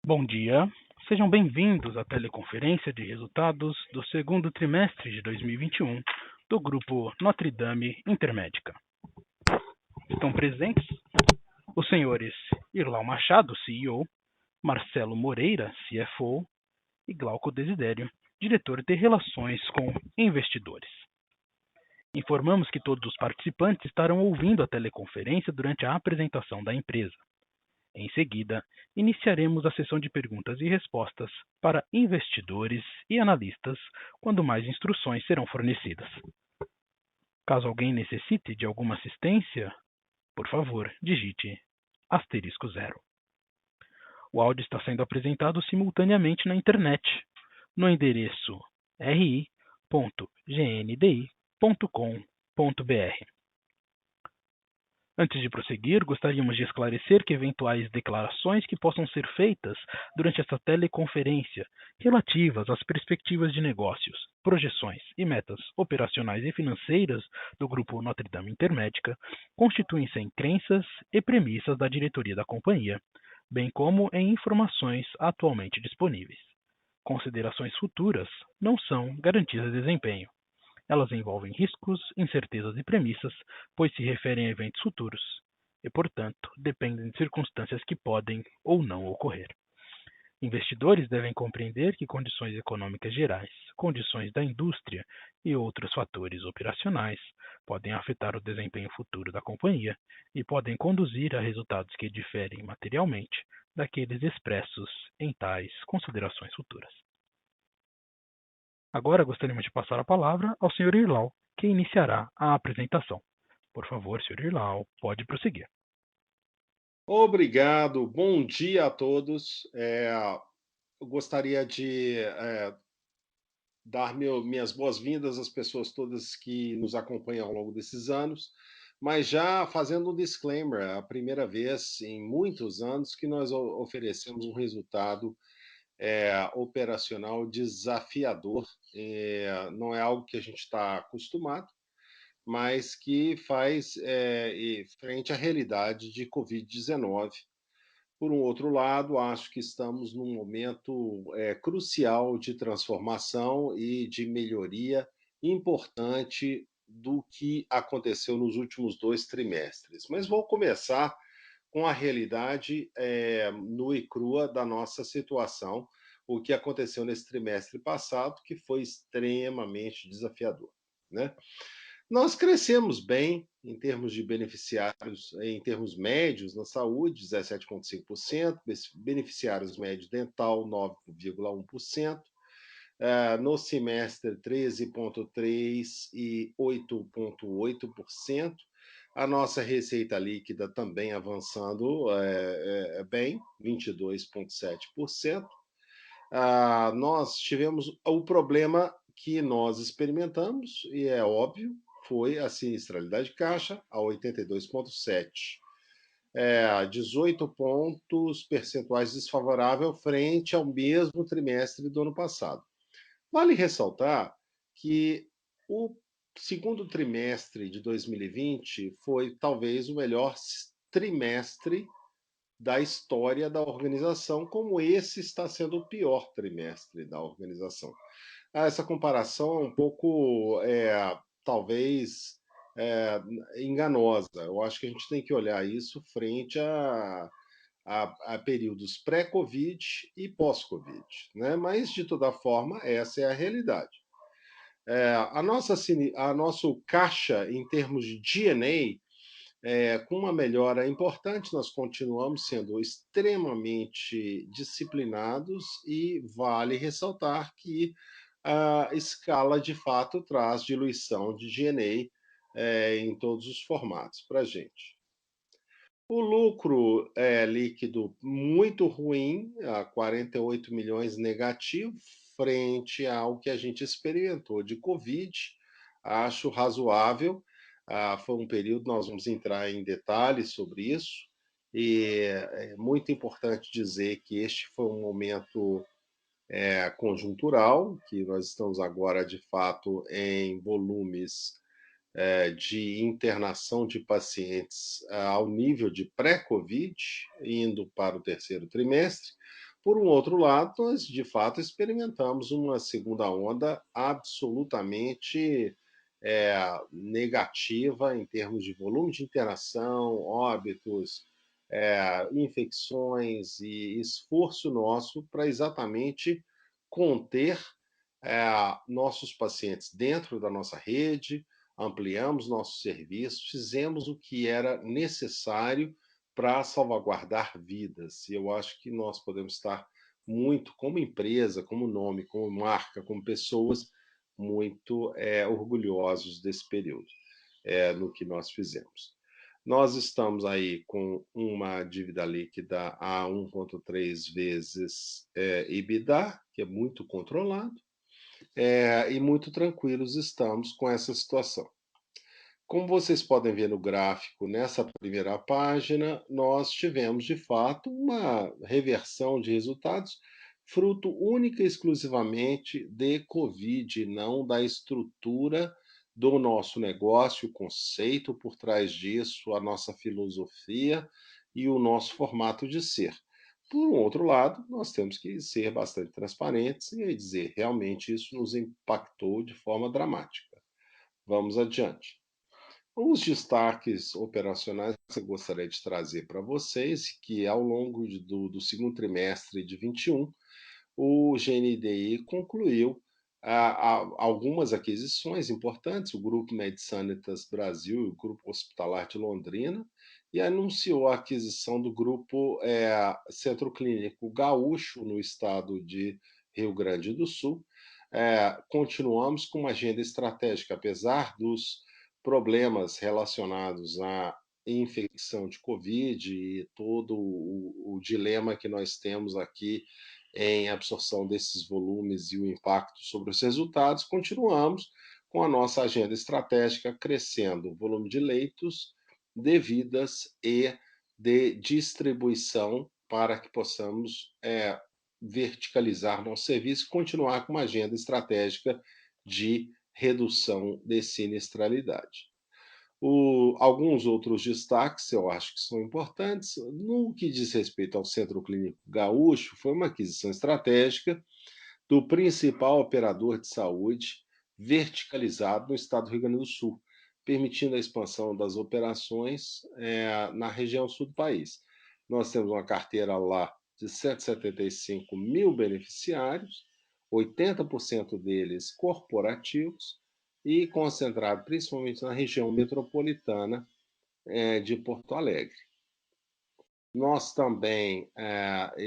Bom dia, sejam bem-vindos à teleconferência de resultados do segundo trimestre de 2021 do Grupo Notre Dame Intermédica. Estão presentes os senhores Irlau Machado, CEO, Marcelo Moreira, CFO, e Glauco Desidério, diretor de Relações com Investidores. Informamos que todos os participantes estarão ouvindo a teleconferência durante a apresentação da empresa. Em seguida, iniciaremos a sessão de perguntas e respostas para investidores e analistas, quando mais instruções serão fornecidas. Caso alguém necessite de alguma assistência, por favor, digite *0. O áudio está sendo apresentado simultaneamente na internet, no endereço ri.gndi.com.br. Antes de prosseguir, gostaríamos de esclarecer que eventuais declarações que possam ser feitas durante esta teleconferência relativas às perspectivas de negócios, projeções e metas operacionais e financeiras do Grupo Notre Dame Intermédica constituem-se em crenças e premissas da diretoria da companhia, bem como em informações atualmente disponíveis. Considerações futuras não são garantias de desempenho. Elas envolvem riscos, incertezas e premissas, pois se referem a eventos futuros e, portanto, dependem de circunstâncias que podem ou não ocorrer. Investidores devem compreender que condições econômicas gerais, condições da indústria e outros fatores operacionais podem afetar o desempenho futuro da companhia e podem conduzir a resultados que diferem materialmente daqueles expressos em tais considerações futuras. Agora gostaríamos de passar a palavra ao Sr. Irlau, que iniciará a apresentação. Por favor, Sr. Irlau, pode prosseguir. Obrigado, bom dia a todos. Eu gostaria de dar minhas boas-vindas às pessoas todas que nos acompanham ao longo desses anos, mas já fazendo um disclaimer, é a primeira vez em muitos anos que nós oferecemos um resultado operacional desafiador. Não é algo que a gente está acostumado, mas que faz frente à realidade de Covid-19. Por um outro lado, acho que estamos num momento crucial de transformação e de melhoria importante do que aconteceu nos últimos 2 trimestres. Mas vou começar com a realidade nua e crua da nossa situação, o que aconteceu nesse trimestre passado, que foi extremamente desafiador, né? Nós crescemos bem em termos de beneficiários, em termos médios na saúde, 17,5%, beneficiários médios dental, 9,1%, no semestre, 13,3% e 8,8%. A nossa receita líquida também avançando bem, 22,7%. Nós tivemos o problema que nós experimentamos, e é óbvio, foi a sinistralidade de caixa, a 82,7%. 18 pontos percentuais desfavorável frente ao mesmo trimestre do ano passado. Vale ressaltar que o segundo trimestre de 2020 foi talvez o melhor trimestre da história da organização, como esse está sendo o pior trimestre da organização. Essa comparação é um pouco, talvez, enganosa. Eu acho que a gente tem que olhar isso frente a períodos pré-Covid e pós-Covid, né? Mas, de toda forma, essa é a realidade. A nosso caixa, em termos de G&A, com uma melhora importante, nós continuamos sendo extremamente disciplinados e vale ressaltar que a escala de fato traz diluição de G&A em todos os formatos para a gente. O lucro líquido muito ruim, a 48 milhões negativo, frente ao que a gente experimentou de Covid, acho razoável. Foi um período, nós vamos entrar em detalhes sobre isso, e é muito importante dizer que este foi um momento conjuntural, que nós estamos agora, de fato, em volumes de internação de pacientes ao nível de pré-Covid, indo para o terceiro trimestre, Por um outro lado, nós de fato experimentamos uma segunda onda absolutamente negativa em termos de volume de internação, óbitos, infecções e esforço nosso para exatamente conter nossos pacientes dentro da nossa rede, ampliamos nossos serviços, fizemos o que era necessário para salvaguardar vidas. E eu acho que nós podemos estar muito, como empresa, como nome, como marca, como pessoas, muito orgulhosos desse período, no que nós fizemos. Nós estamos aí com uma dívida líquida a 1,3 vezes EBITDA, que é muito controlado, e muito tranquilos estamos com essa situação. Como vocês podem ver no gráfico, nessa primeira página, nós tivemos de fato uma reversão de resultados, fruto única e exclusivamente de Covid, não da estrutura do nosso negócio, o conceito por trás disso, a nossa filosofia e o nosso formato de ser. Por um outro lado, nós temos que ser bastante transparentes e dizer realmente isso nos impactou de forma dramática. Vamos adiante. Os destaques operacionais que eu gostaria de trazer para vocês, que ao longo do segundo trimestre de 21, o GNDI concluiu algumas aquisições importantes, o Grupo MedSanitas Brasil e o Grupo Hospitalar de Londrina, e anunciou a aquisição do Grupo Centro Clínico Gaúcho, no estado de Rio Grande do Sul. Continuamos com uma agenda estratégica, apesar dos problemas relacionados à infecção de Covid e todo o dilema que nós temos aqui em absorção desses volumes e o impacto sobre os resultados, continuamos com a nossa agenda estratégica crescendo o volume de leitos, de vidas e de distribuição para que possamos verticalizar nosso serviço e continuar com uma agenda estratégica de redução de sinistralidade. Alguns outros destaques eu acho que são importantes. No que diz respeito ao Centro Clínico Gaúcho, foi uma aquisição estratégica do principal operador de saúde verticalizado no estado do Rio Grande do Sul, permitindo a expansão das operações na região sul do país. Nós temos uma carteira lá de 175 mil beneficiários, 80% deles corporativos, e concentrado principalmente na região metropolitana de Porto Alegre. Nós também,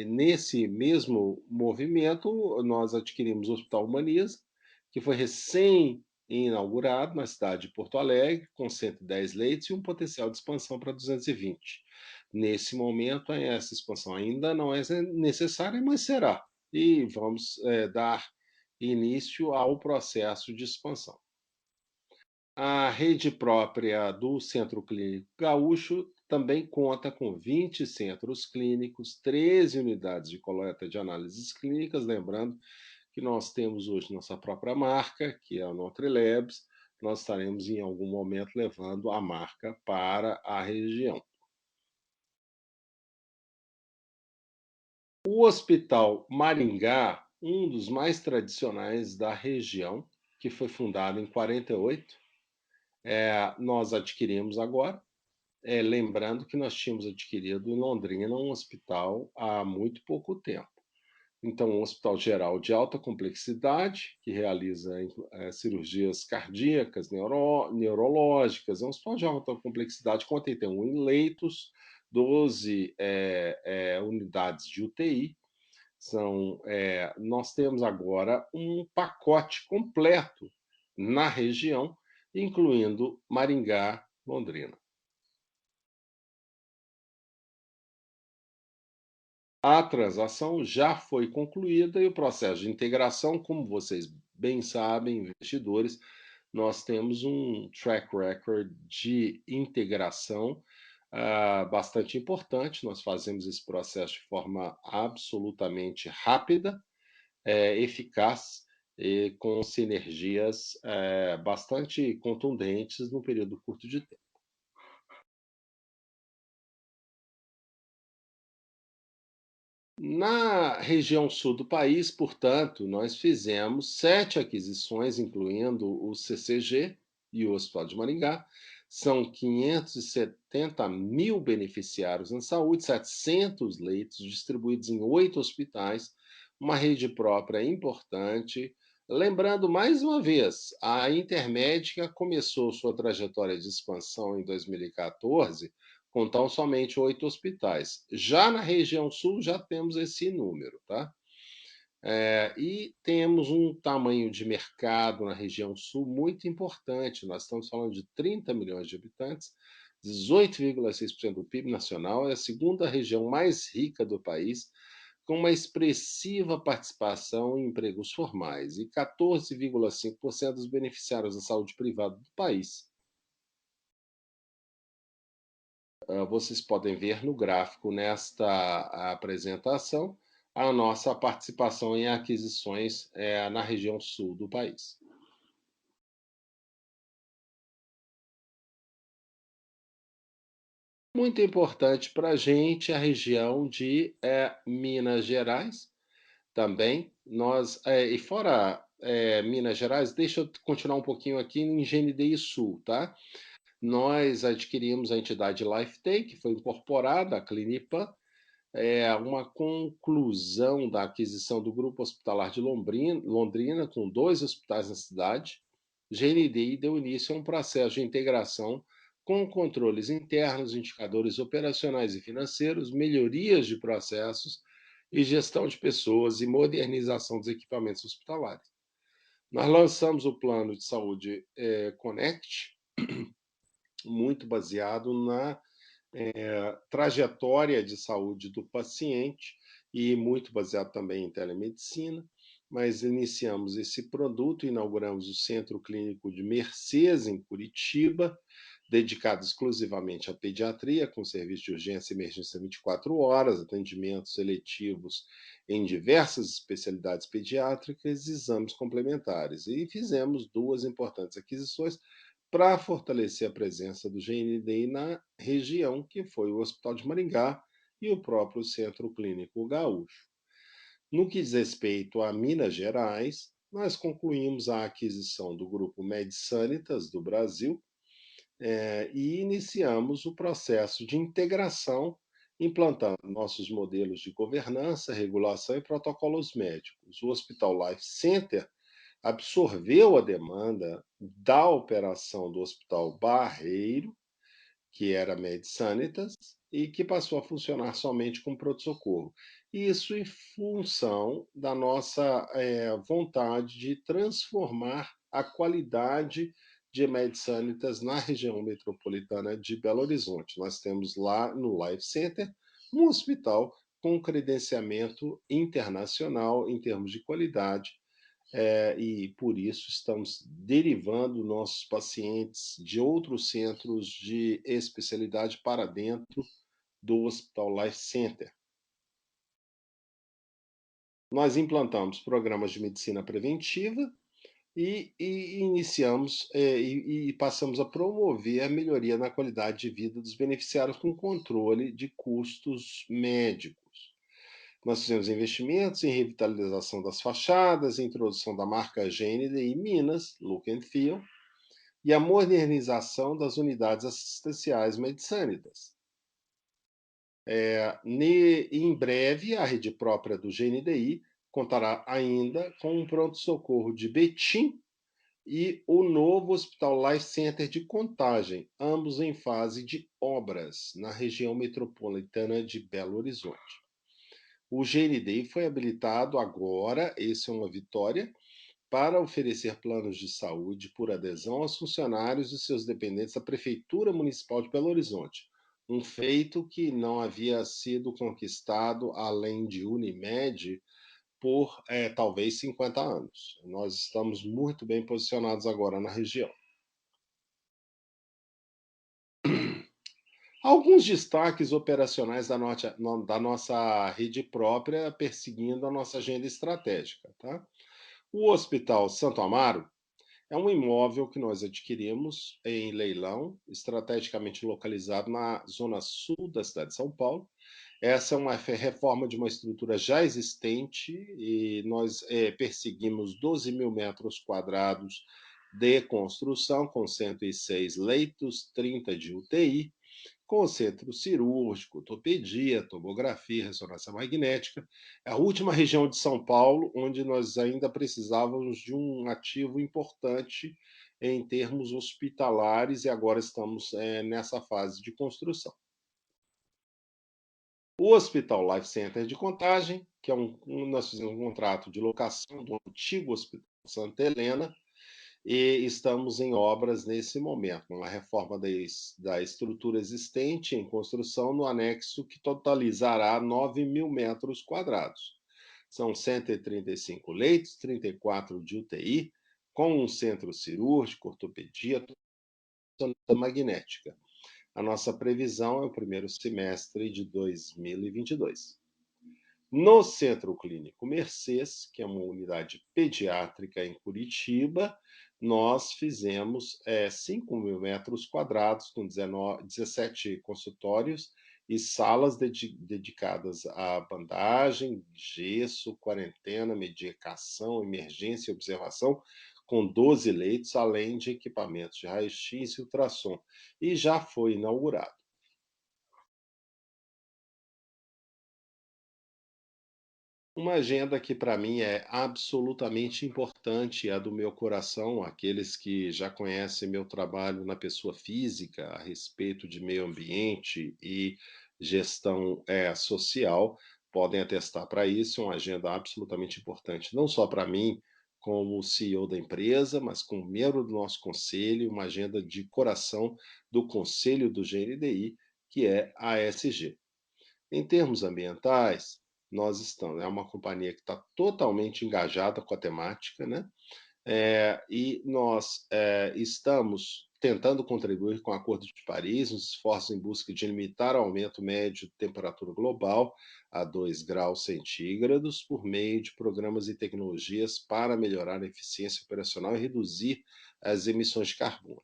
nesse mesmo movimento, nós adquirimos o Hospital Humaniza, que foi recém-inaugurado na cidade de Porto Alegre, com 110 leitos e um potencial de expansão para 220. Nesse momento, essa expansão ainda não é necessária, mas será. E vamos dar início ao processo de expansão. A rede própria do Centro Clínico Gaúcho também conta com 20 centros clínicos, 13 unidades de coleta de análises clínicas, lembrando que nós temos hoje nossa própria marca, que é a NutriLabs. Nós estaremos em algum momento levando a marca para a região. O Hospital Maringá, um dos mais tradicionais da região, que foi fundado em 48, nós adquirimos agora, lembrando que nós tínhamos adquirido em Londrina um hospital há muito pouco tempo. Então, um hospital geral de alta complexidade, que realiza cirurgias cardíacas, neurológicas, é um hospital de alta complexidade, com 81 leitos, 12 unidades de UTI. Nós temos agora um pacote completo na região, incluindo Maringá, Londrina. A transação já foi concluída e o processo de integração, como vocês bem sabem, investidores, nós temos um track record de integração bastante importante. Nós fazemos esse processo de forma absolutamente rápida, eficaz e com sinergias bastante contundentes num período curto de tempo. Na região sul do país, portanto, nós fizemos 7 aquisições, incluindo o CCG e o Hospital de Maringá. São 570 mil beneficiários na saúde, 700 leitos distribuídos em 8 hospitais, uma rede própria importante. Lembrando mais uma vez, a Intermédica começou sua trajetória de expansão em 2014 com tão somente 8 hospitais. Já na região sul, já temos esse número, tá? E temos um tamanho de mercado na região sul muito importante. Nós estamos falando de 30 milhões de habitantes, 18,6% do PIB nacional, é a segunda região mais rica do país, com uma expressiva participação em empregos formais e 14,5% dos beneficiários da saúde privada do país. Vocês podem ver no gráfico nesta apresentação a nossa participação em aquisições na região sul do país. Muito importante para a gente a região de Minas Gerais também. E fora Minas Gerais, deixa eu continuar um pouquinho aqui em GNDI Sul, tá? Nós adquirimos a entidade LifeTake, que foi incorporada à Clinipan, uma conclusão da aquisição do Grupo Hospitalar de Londrina, com 2 hospitais na cidade. GNDI deu início a um processo de integração com controles internos, indicadores operacionais e financeiros, melhorias de processos e gestão de pessoas e modernização dos equipamentos hospitalares. Nós lançamos o plano de saúde Connect, muito baseado na trajetória de saúde do paciente e muito baseado também em telemedicina, mas iniciamos esse produto, inauguramos o Centro Clínico de Mercês, em Curitiba, dedicado exclusivamente à pediatria, com serviço de urgência e emergência 24 horas, atendimentos seletivos em diversas especialidades pediátricas e exames complementares. E fizemos 2 importantes aquisições para fortalecer a presença do GNDI na região, que foi o Hospital de Maringá e o próprio Centro Clínico Gaúcho. No que diz respeito a Minas Gerais, nós concluímos a aquisição do Grupo MedSanitas do Brasil e iniciamos o processo de integração, implantando nossos modelos de governança, regulação e protocolos médicos. O Hospital Life Center absorveu a demanda da operação do Hospital Barreiro, que era MedSanitas, e que passou a funcionar somente com pronto-socorro. Isso em função da nossa vontade de transformar a qualidade de MedSanitas na região metropolitana de Belo Horizonte. Nós temos lá no Life Center um hospital com credenciamento internacional em termos de qualidade, e por isso estamos derivando nossos pacientes de outros centros de especialidade para dentro do Hospital Life Center. Nós implantamos programas de medicina preventiva e iniciamos e passamos a promover a melhoria na qualidade de vida dos beneficiários com controle de custos médicos. Nós fizemos investimentos em revitalização das fachadas, introdução da marca GNDI Minas, Look and Feel, e a modernização das unidades assistenciais mediçânicas. Em breve, a rede própria do GNDI contará ainda com um pronto-socorro de Betim e o novo Hospital Life Center de Contagem, ambos em fase de obras na região metropolitana de Belo Horizonte. O GNDI foi habilitado agora, essa é uma vitória, para oferecer planos de saúde por adesão aos funcionários e seus dependentes da Prefeitura Municipal de Belo Horizonte, um feito que não havia sido conquistado, além de Unimed, por talvez 50 anos. Nós estamos muito bem posicionados agora na região. Alguns destaques operacionais da nossa rede própria, perseguindo a nossa agenda estratégica. Tá? O Hospital Santo Amaro é um imóvel que nós adquirimos em leilão, estrategicamente localizado na zona sul da cidade de São Paulo. Essa é uma reforma de uma estrutura já existente e nós perseguimos 12 mil metros quadrados de construção, com 106 leitos, 30 de UTI, com centro cirúrgico, ortopedia, tomografia, ressonância magnética. É a última região de São Paulo onde nós ainda precisávamos de um ativo importante em termos hospitalares e agora estamos nessa fase de construção. O Hospital Life Center de Contagem, que é nós fizemos um contrato de locação do antigo Hospital Santa Helena, e estamos em obras nesse momento, uma reforma da estrutura existente em construção no anexo que totalizará 9 mil metros quadrados. São 135 leitos, 34 de UTI, com um centro cirúrgico, ortopedia, magnética. A nossa previsão é o primeiro semestre de 2022. No Centro Clínico Mercês, que é uma unidade pediátrica em Curitiba, nós fizemos 5 mil metros quadrados, com 17 consultórios e salas dedicadas à bandagem, gesso, quarentena, medicação, emergência e observação, com 12 leitos, além de equipamentos de raio-x e ultrassom. E já foi inaugurado. Uma agenda que para mim é absolutamente importante, é a do meu coração, aqueles que já conhecem meu trabalho na pessoa física a respeito de meio ambiente e gestão social, podem atestar para isso, é uma agenda absolutamente importante, não só para mim, como CEO da empresa, mas como membro do nosso conselho, uma agenda de coração do conselho do GNDI, que é a ESG. Em termos ambientais, nós estamos, é uma companhia que está totalmente engajada com a temática, né? E nós estamos tentando contribuir com o Acordo de Paris, nos esforços em busca de limitar o aumento médio de temperatura global a 2 graus centígrados por meio de programas e tecnologias para melhorar a eficiência operacional e reduzir as emissões de carbono.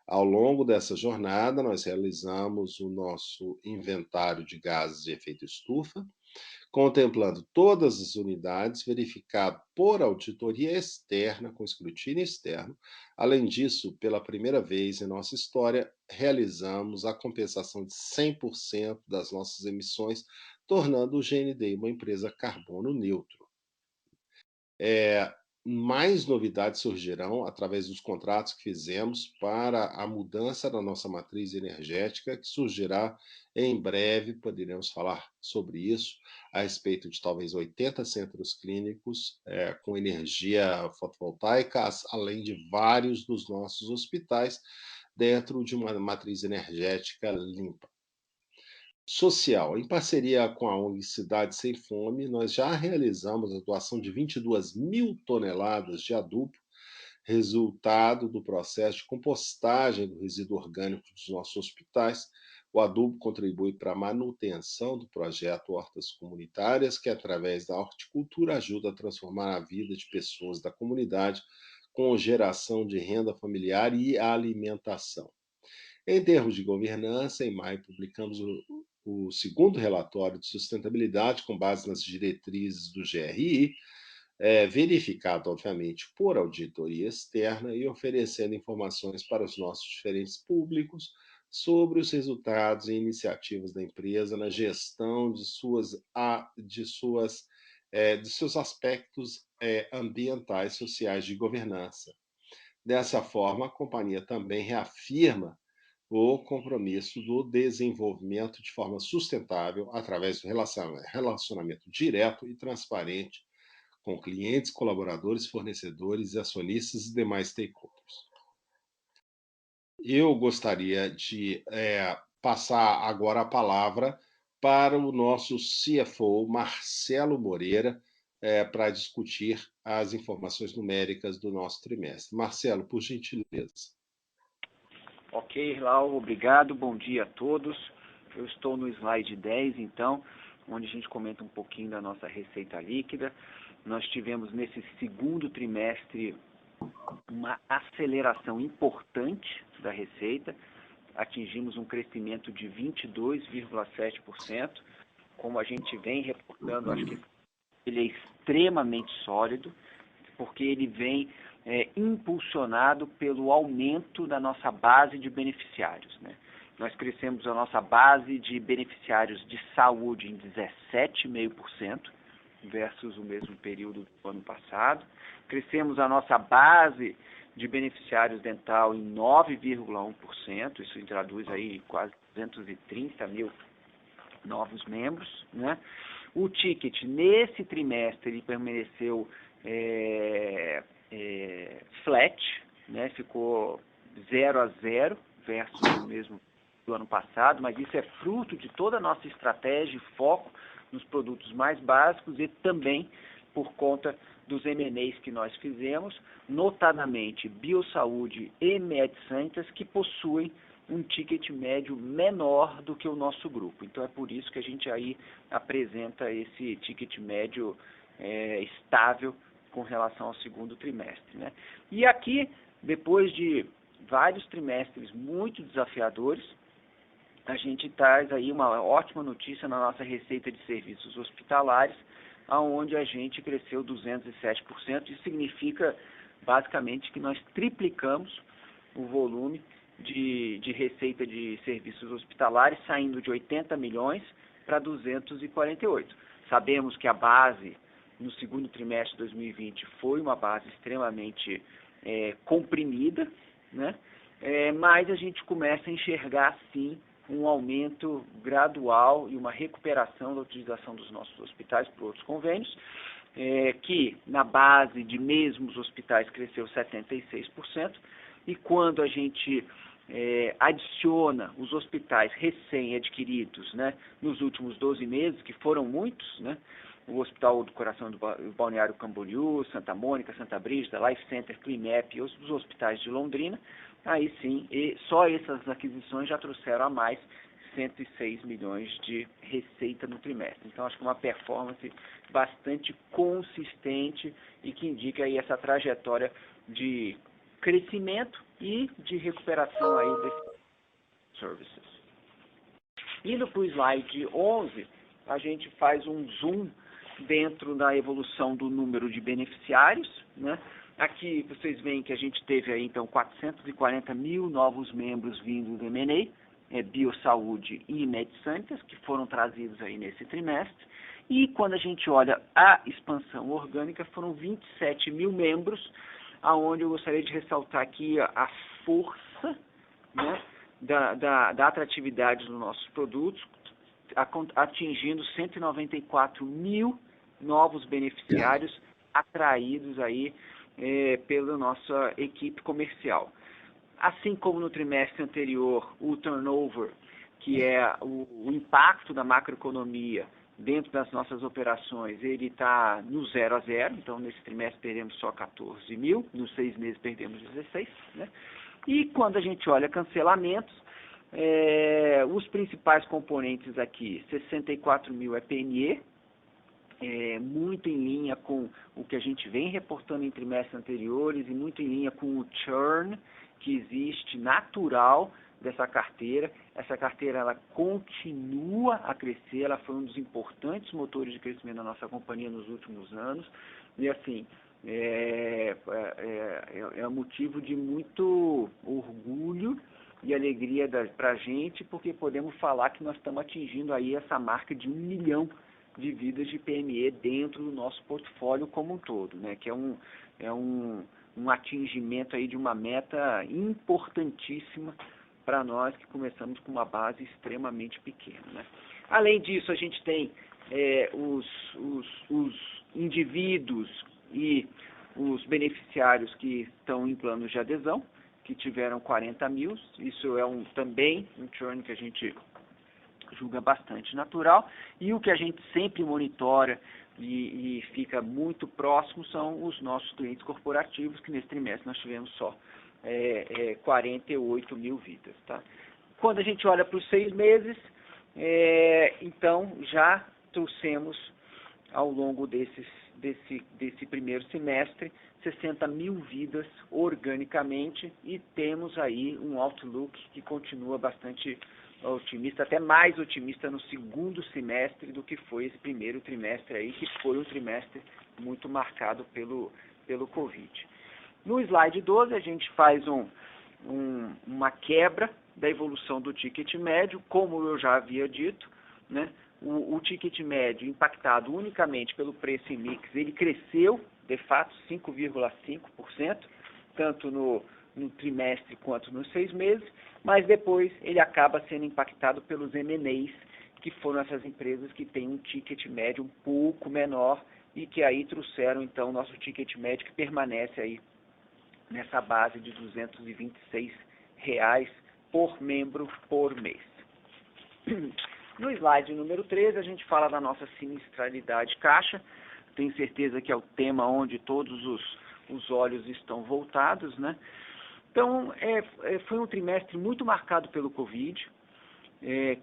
Ao longo dessa jornada, nós realizamos o nosso inventário de gases de efeito estufa, contemplando todas as unidades, verificado por auditoria externa, com escrutínio externo. Além disso, pela primeira vez em nossa história, realizamos a compensação de 100% das nossas emissões, tornando o GNDI uma empresa carbono neutro. Mais novidades surgirão através dos contratos que fizemos para a mudança da nossa matriz energética, que surgirá em breve. Poderemos falar sobre isso, a respeito de talvez 80 centros clínicos com energia fotovoltaica, além de vários dos nossos hospitais, dentro de uma matriz energética limpa. Social. Em parceria com a ONG Cidade Sem Fome, nós já realizamos a doação de 22 mil toneladas de adubo, resultado do processo de compostagem do resíduo orgânico dos nossos hospitais. O adubo contribui para a manutenção do projeto Hortas Comunitárias, que, através da horticultura, ajuda a transformar a vida de pessoas da comunidade com geração de renda familiar e alimentação. Em termos de governança, em maio publicamos o segundo relatório de sustentabilidade com base nas diretrizes do GRI, verificado, obviamente, por auditoria externa e oferecendo informações para os nossos diferentes públicos sobre os resultados e iniciativas da empresa na gestão de seus aspectos ambientais, sociais de governança. Dessa forma, a companhia também reafirma o compromisso do desenvolvimento de forma sustentável através do relacionamento direto e transparente com clientes, colaboradores, fornecedores, acionistas e demais stakeholders. Eu gostaria de passar agora a palavra para o nosso CFO, Marcelo Moreira, para discutir as informações numéricas do nosso trimestre. Marcelo, por gentileza. Ok, Lau, obrigado, bom dia a todos. Eu estou no slide 10, então, onde a gente comenta um pouquinho da nossa receita líquida. Nós tivemos nesse segundo trimestre uma aceleração importante da receita, atingimos um crescimento de 22,7%, como a gente vem reportando, acho que ele é extremamente sólido, porque ele vem impulsionado pelo aumento da nossa base de beneficiários, né? Nós crescemos a nossa base de beneficiários de saúde em 17,5% versus o mesmo período do ano passado. Crescemos a nossa base de beneficiários dental em 9,1%, isso traduz aí quase 230 mil novos membros, né? O ticket, nesse trimestre, ele permaneceu flat, né? Ficou 0-0 versus o mesmo do ano passado, mas isso é fruto de toda a nossa estratégia e foco nos produtos mais básicos e também por conta dos M&As que nós fizemos, notadamente Biosaúde e MedSantas, que possuem um ticket médio menor do que o nosso grupo. Então é por isso que a gente aí apresenta esse ticket médio estável com relação ao segundo trimestre, né? E aqui, depois de vários trimestres muito desafiadores, a gente traz aí uma ótima notícia na nossa receita de serviços hospitalares, onde a gente cresceu 207%. Isso significa, basicamente, que nós triplicamos o volume de receita de serviços hospitalares, saindo de 80 milhões para 248. Sabemos que a base no segundo trimestre de 2020 foi uma base extremamente comprimida, né? Mas a gente começa a enxergar, sim, um aumento gradual e uma recuperação da utilização dos nossos hospitais por outros convênios, que na base de mesmos hospitais cresceu 76%, e quando a gente adiciona os hospitais recém-adquiridos, né, nos últimos 12 meses, que foram muitos, né, o Hospital do Coração do Balneário Camboriú, Santa Mônica, Santa Brígida, Life Center, Climep e os hospitais de Londrina, aí sim, e só essas aquisições já trouxeram a mais 106 milhões de receita no trimestre. Então, acho que é uma performance bastante consistente e que indica aí essa trajetória de crescimento e de recuperação aí desses services. Indo para o slide 11, a gente faz um zoom dentro da evolução do número de beneficiários, né? Aqui vocês veem que a gente teve aí, então, 440 mil novos membros vindo do M&A, Biosaúde e MedSantas, que foram trazidos aí nesse trimestre. E quando a gente olha a expansão orgânica, foram 27 mil membros, aonde eu gostaria de ressaltar aqui a força, né, da atratividade dos nossos produtos, atingindo 194 mil novos beneficiários atraídos aí pela nossa equipe comercial. Assim como no trimestre anterior, o turnover, que é o impacto da macroeconomia dentro das nossas operações, ele está no 0-0, então nesse trimestre perdemos só 14 mil, nos 6 meses perdemos 16, né? E quando a gente olha cancelamentos, os principais componentes aqui, 64 mil é PME, muito em linha com o que a gente vem reportando em trimestres anteriores e muito em linha com o churn que existe natural dessa carteira. Essa carteira ela continua a crescer, ela foi um dos importantes motores de crescimento da nossa companhia nos últimos anos e assim, é motivo de muito orgulho e alegria para a gente, porque podemos falar que nós estamos atingindo aí essa marca de 1 milhão de vidas de PME dentro do nosso portfólio como um todo, né? Que é um atingimento aí de uma meta importantíssima para nós que começamos com uma base extremamente pequena, né? Além disso, a gente tem os indivíduos e os beneficiários que estão em planos de adesão, que tiveram 40 mil, isso é também um churn que a gente julga bastante natural, e o que a gente sempre monitora e fica muito próximo são os nossos clientes corporativos, que nesse trimestre nós tivemos só 48 mil vidas. Tá? Quando a gente olha para os 6 meses, então já trouxemos ao longo desse primeiro semestre, 60 mil vidas organicamente, e temos aí um outlook que continua bastante otimista, até mais otimista no segundo semestre do que foi esse primeiro trimestre aí, que foi um trimestre muito marcado pelo Covid. No slide 12, a gente faz uma quebra da evolução do ticket médio, como eu já havia dito, né? O ticket médio impactado unicamente pelo preço e mix, ele cresceu, de fato, 5,5%, tanto no trimestre quanto nos 6 meses, mas depois ele acaba sendo impactado pelos M&As, que foram essas empresas que têm um ticket médio um pouco menor e que aí trouxeram, então, o nosso ticket médio, que permanece aí nessa base de R$ 226 por membro por mês. No slide número 13, a gente fala da nossa sinistralidade caixa. Tenho certeza que é o tema onde todos os olhos estão voltados, né? Então, foi um trimestre muito marcado pelo Covid,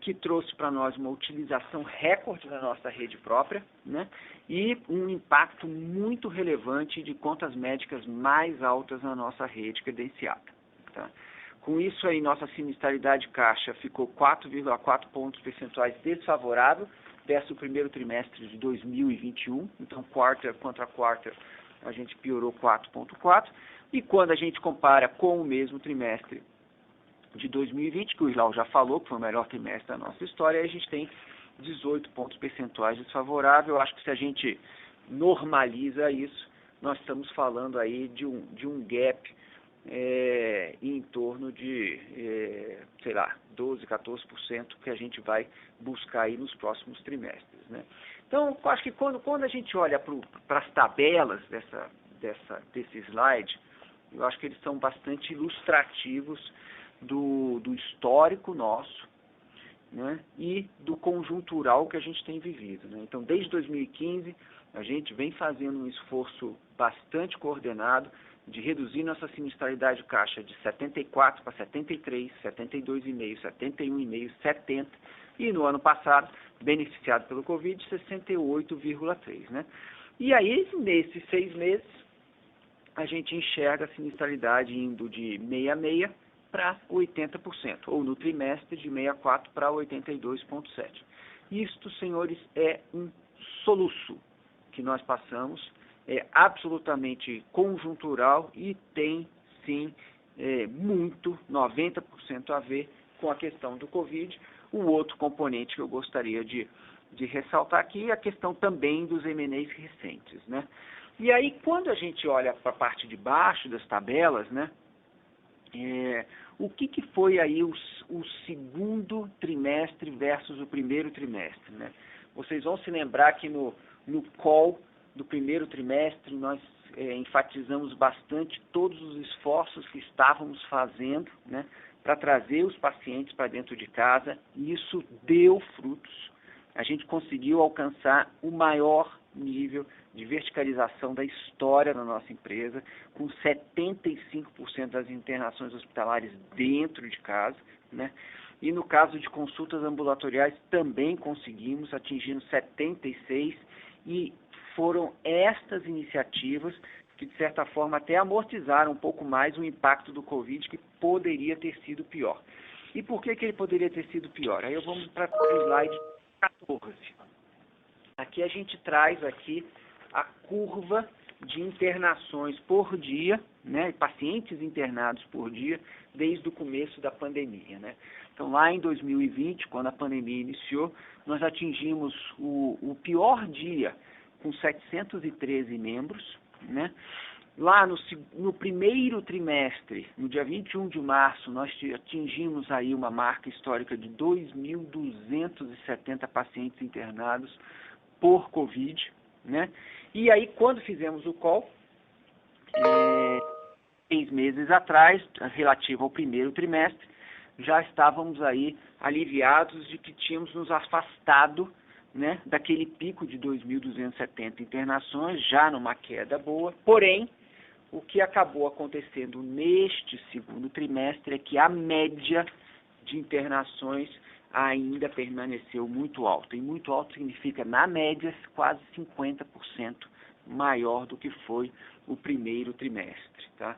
que trouxe para nós uma utilização recorde da nossa rede própria, né? E um impacto muito relevante de contas médicas mais altas na nossa rede credenciada. Tá? Com isso aí, nossa sinistralidade caixa ficou 4,4 pontos percentuais desfavorável versus o primeiro trimestre de 2021. Então, quarter contra quarter, a gente piorou 4,4. E quando a gente compara com o mesmo trimestre de 2020, que o Islau já falou, que foi o melhor trimestre da nossa história, a gente tem 18 pontos percentuais desfavorável. Eu acho que se a gente normaliza isso, nós estamos falando aí de um gap em torno de, 12%, 14% que a gente vai buscar aí nos próximos trimestres, né? Então, eu acho que quando a gente olha para as tabelas desse slide, eu acho que eles são bastante ilustrativos do histórico nosso, né, e do conjuntural que a gente tem vivido, né? Então, desde 2015, a gente vem fazendo um esforço bastante coordenado de reduzir nossa sinistralidade caixa de 74 para 73, 72,5, 71,5, 70, e no ano passado, beneficiado pelo Covid, 68,3, né? E aí, nesses 6 meses, a gente enxerga a sinistralidade indo de 66 para 80%, ou no trimestre de 64 para 82,7. Isto, senhores, é um soluço que nós passamos, é absolutamente conjuntural e tem, sim, muito, 90% a ver com a questão do Covid. O outro componente que eu gostaria de ressaltar aqui é a questão também dos M&As recentes, né? E aí, quando a gente olha para a parte de baixo das tabelas, né, o que foi aí o segundo trimestre versus o primeiro trimestre, né? Vocês vão se lembrar que no call do primeiro trimestre nós enfatizamos bastante todos os esforços que estávamos fazendo, né, para trazer os pacientes para dentro de casa, e isso deu frutos. A gente conseguiu alcançar o maior nível de verticalização da história da nossa empresa, com 75% das internações hospitalares dentro de casa, né? E no caso de consultas ambulatoriais também conseguimos, atingindo 76%, e foram estas iniciativas que, de certa forma, até amortizaram um pouco mais o impacto do Covid, que poderia ter sido pior. E por que ele poderia ter sido pior? Aí vamos para o slide 14. Aqui a gente traz aqui a curva de internações por dia, né, pacientes internados por dia, desde o começo da pandemia, né? Então, lá em 2020, quando a pandemia iniciou, nós atingimos o pior dia com 713 membros, né? Lá no primeiro trimestre, no dia 21 de março, nós atingimos aí uma marca histórica de 2.270 pacientes internados por Covid, né? E aí, quando fizemos o call, 6 meses atrás, relativo ao primeiro trimestre, já estávamos aí aliviados de que tínhamos nos afastado, né, daquele pico de 2.270 internações, já numa queda boa. Porém, o que acabou acontecendo neste segundo trimestre é que a média de internações ainda permaneceu muito alta. E muito alto significa, na média, quase 50% maior do que foi o primeiro trimestre. Tá?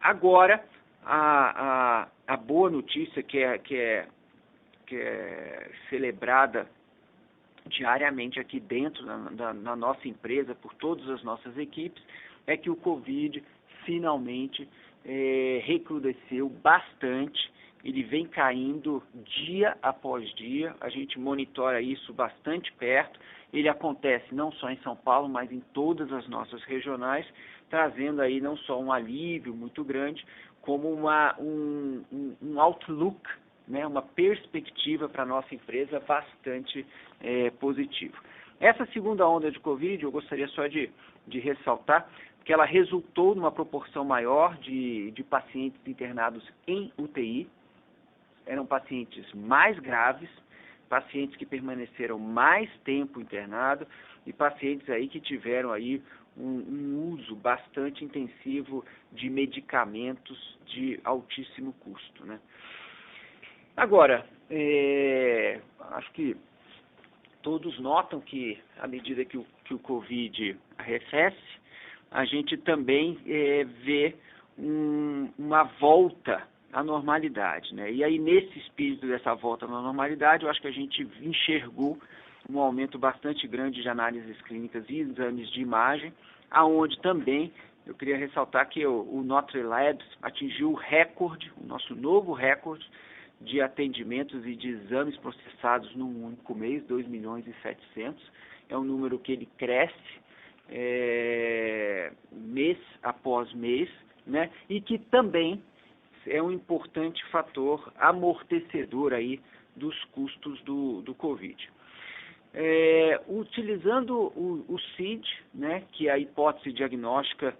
Agora, a boa notícia que é celebrada diariamente aqui dentro na nossa empresa, por todas as nossas equipes, é que o Covid finalmente recrudesceu bastante. Ele vem caindo dia após dia, a gente monitora isso bastante perto. Ele acontece não só em São Paulo, mas em todas as nossas regionais, trazendo aí não só um alívio muito grande, como um outlook, né, uma perspectiva para a nossa empresa bastante positivo. Essa segunda onda de Covid, eu gostaria só de ressaltar que ela resultou numa proporção maior de pacientes internados em UTI. Eram pacientes mais graves, pacientes que permaneceram mais tempo internado e pacientes aí que tiveram aí um uso bastante intensivo de medicamentos de altíssimo custo, né? Agora, acho que todos notam que, à medida que o Covid arrefece, a gente também vê uma volta à normalidade, né? E aí, nesse espírito dessa volta à normalidade, eu acho que a gente enxergou um aumento bastante grande de análises clínicas e exames de imagem, aonde também eu queria ressaltar que o Notre Labs atingiu o recorde, o nosso novo recorde de atendimentos e de exames processados num único mês, 2.700.000. É um número que ele cresce mês após mês, né? E que também é um importante fator amortecedor aí dos custos do Covid. Utilizando o CID, né, que é a hipótese diagnóstica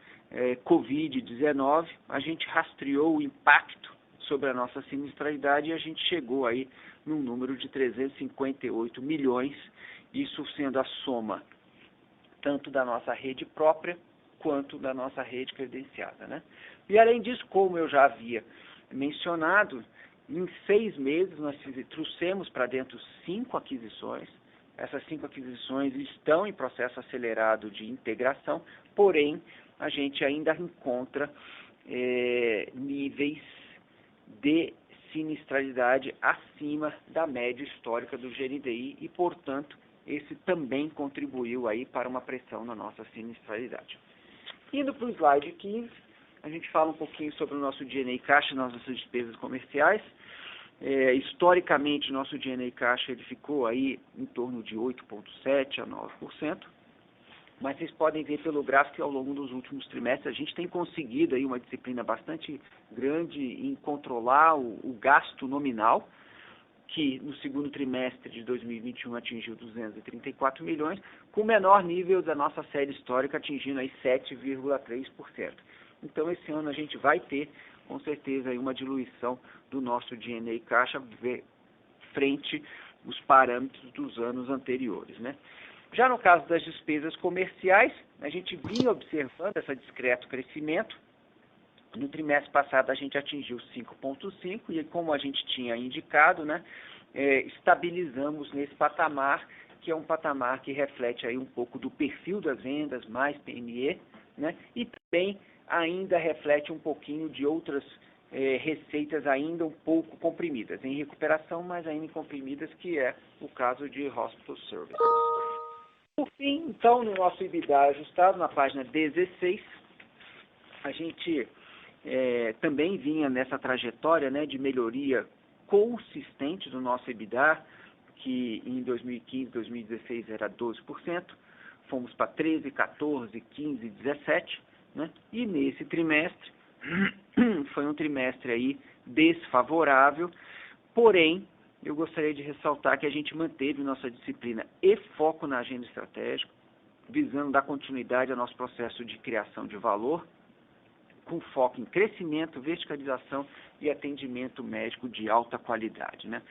Covid-19, a gente rastreou o impacto sobre a nossa sinistralidade e a gente chegou aí num número de 358 milhões, isso sendo a soma tanto da nossa rede própria quanto da nossa rede credenciada, né? E além disso, como eu já havia mencionado, em 6 meses nós trouxemos para dentro 5 aquisições. Essas 5 aquisições estão em processo acelerado de integração, porém a gente ainda encontra níveis de sinistralidade acima da média histórica do GNDI e, portanto, esse também contribuiu aí para uma pressão na nossa sinistralidade. Indo para o slide 15, a gente fala um pouquinho sobre o nosso DNA caixa, nossas despesas comerciais. Historicamente, nosso DNA caixa ele ficou aí em torno de 8,7% a 9%, mas vocês podem ver pelo gráfico que ao longo dos últimos trimestres a gente tem conseguido aí uma disciplina bastante grande em controlar o gasto nominal, que no segundo trimestre de 2021 atingiu 234 milhões, com o menor nível da nossa série histórica atingindo aí 7,3%. Então esse ano a gente vai ter com certeza aí uma diluição do nosso DNA caixa frente aos parâmetros dos anos anteriores, né? Já no caso das despesas comerciais, a gente vinha observando esse discreto crescimento. No trimestre passado a gente atingiu 5,5% e como a gente tinha indicado, né, estabilizamos nesse patamar, que é um patamar que reflete aí um pouco do perfil das vendas, mais PME, né, e também ainda reflete um pouquinho de outras receitas ainda um pouco comprimidas, em recuperação, mas ainda comprimidas, que é o caso de Hospital Services. Por fim, então, no nosso EBITDA ajustado, na página 16, a gente também vinha nessa trajetória, né, de melhoria consistente do nosso EBITDA, que em 2015, 2016 era 12%, fomos para 13%, 14%, 15%, 17%, né? E nesse trimestre, foi um trimestre aí desfavorável, porém, eu gostaria de ressaltar que a gente manteve nossa disciplina e foco na agenda estratégica, visando dar continuidade ao nosso processo de criação de valor, com foco em crescimento, verticalização e atendimento médico de alta qualidade, né?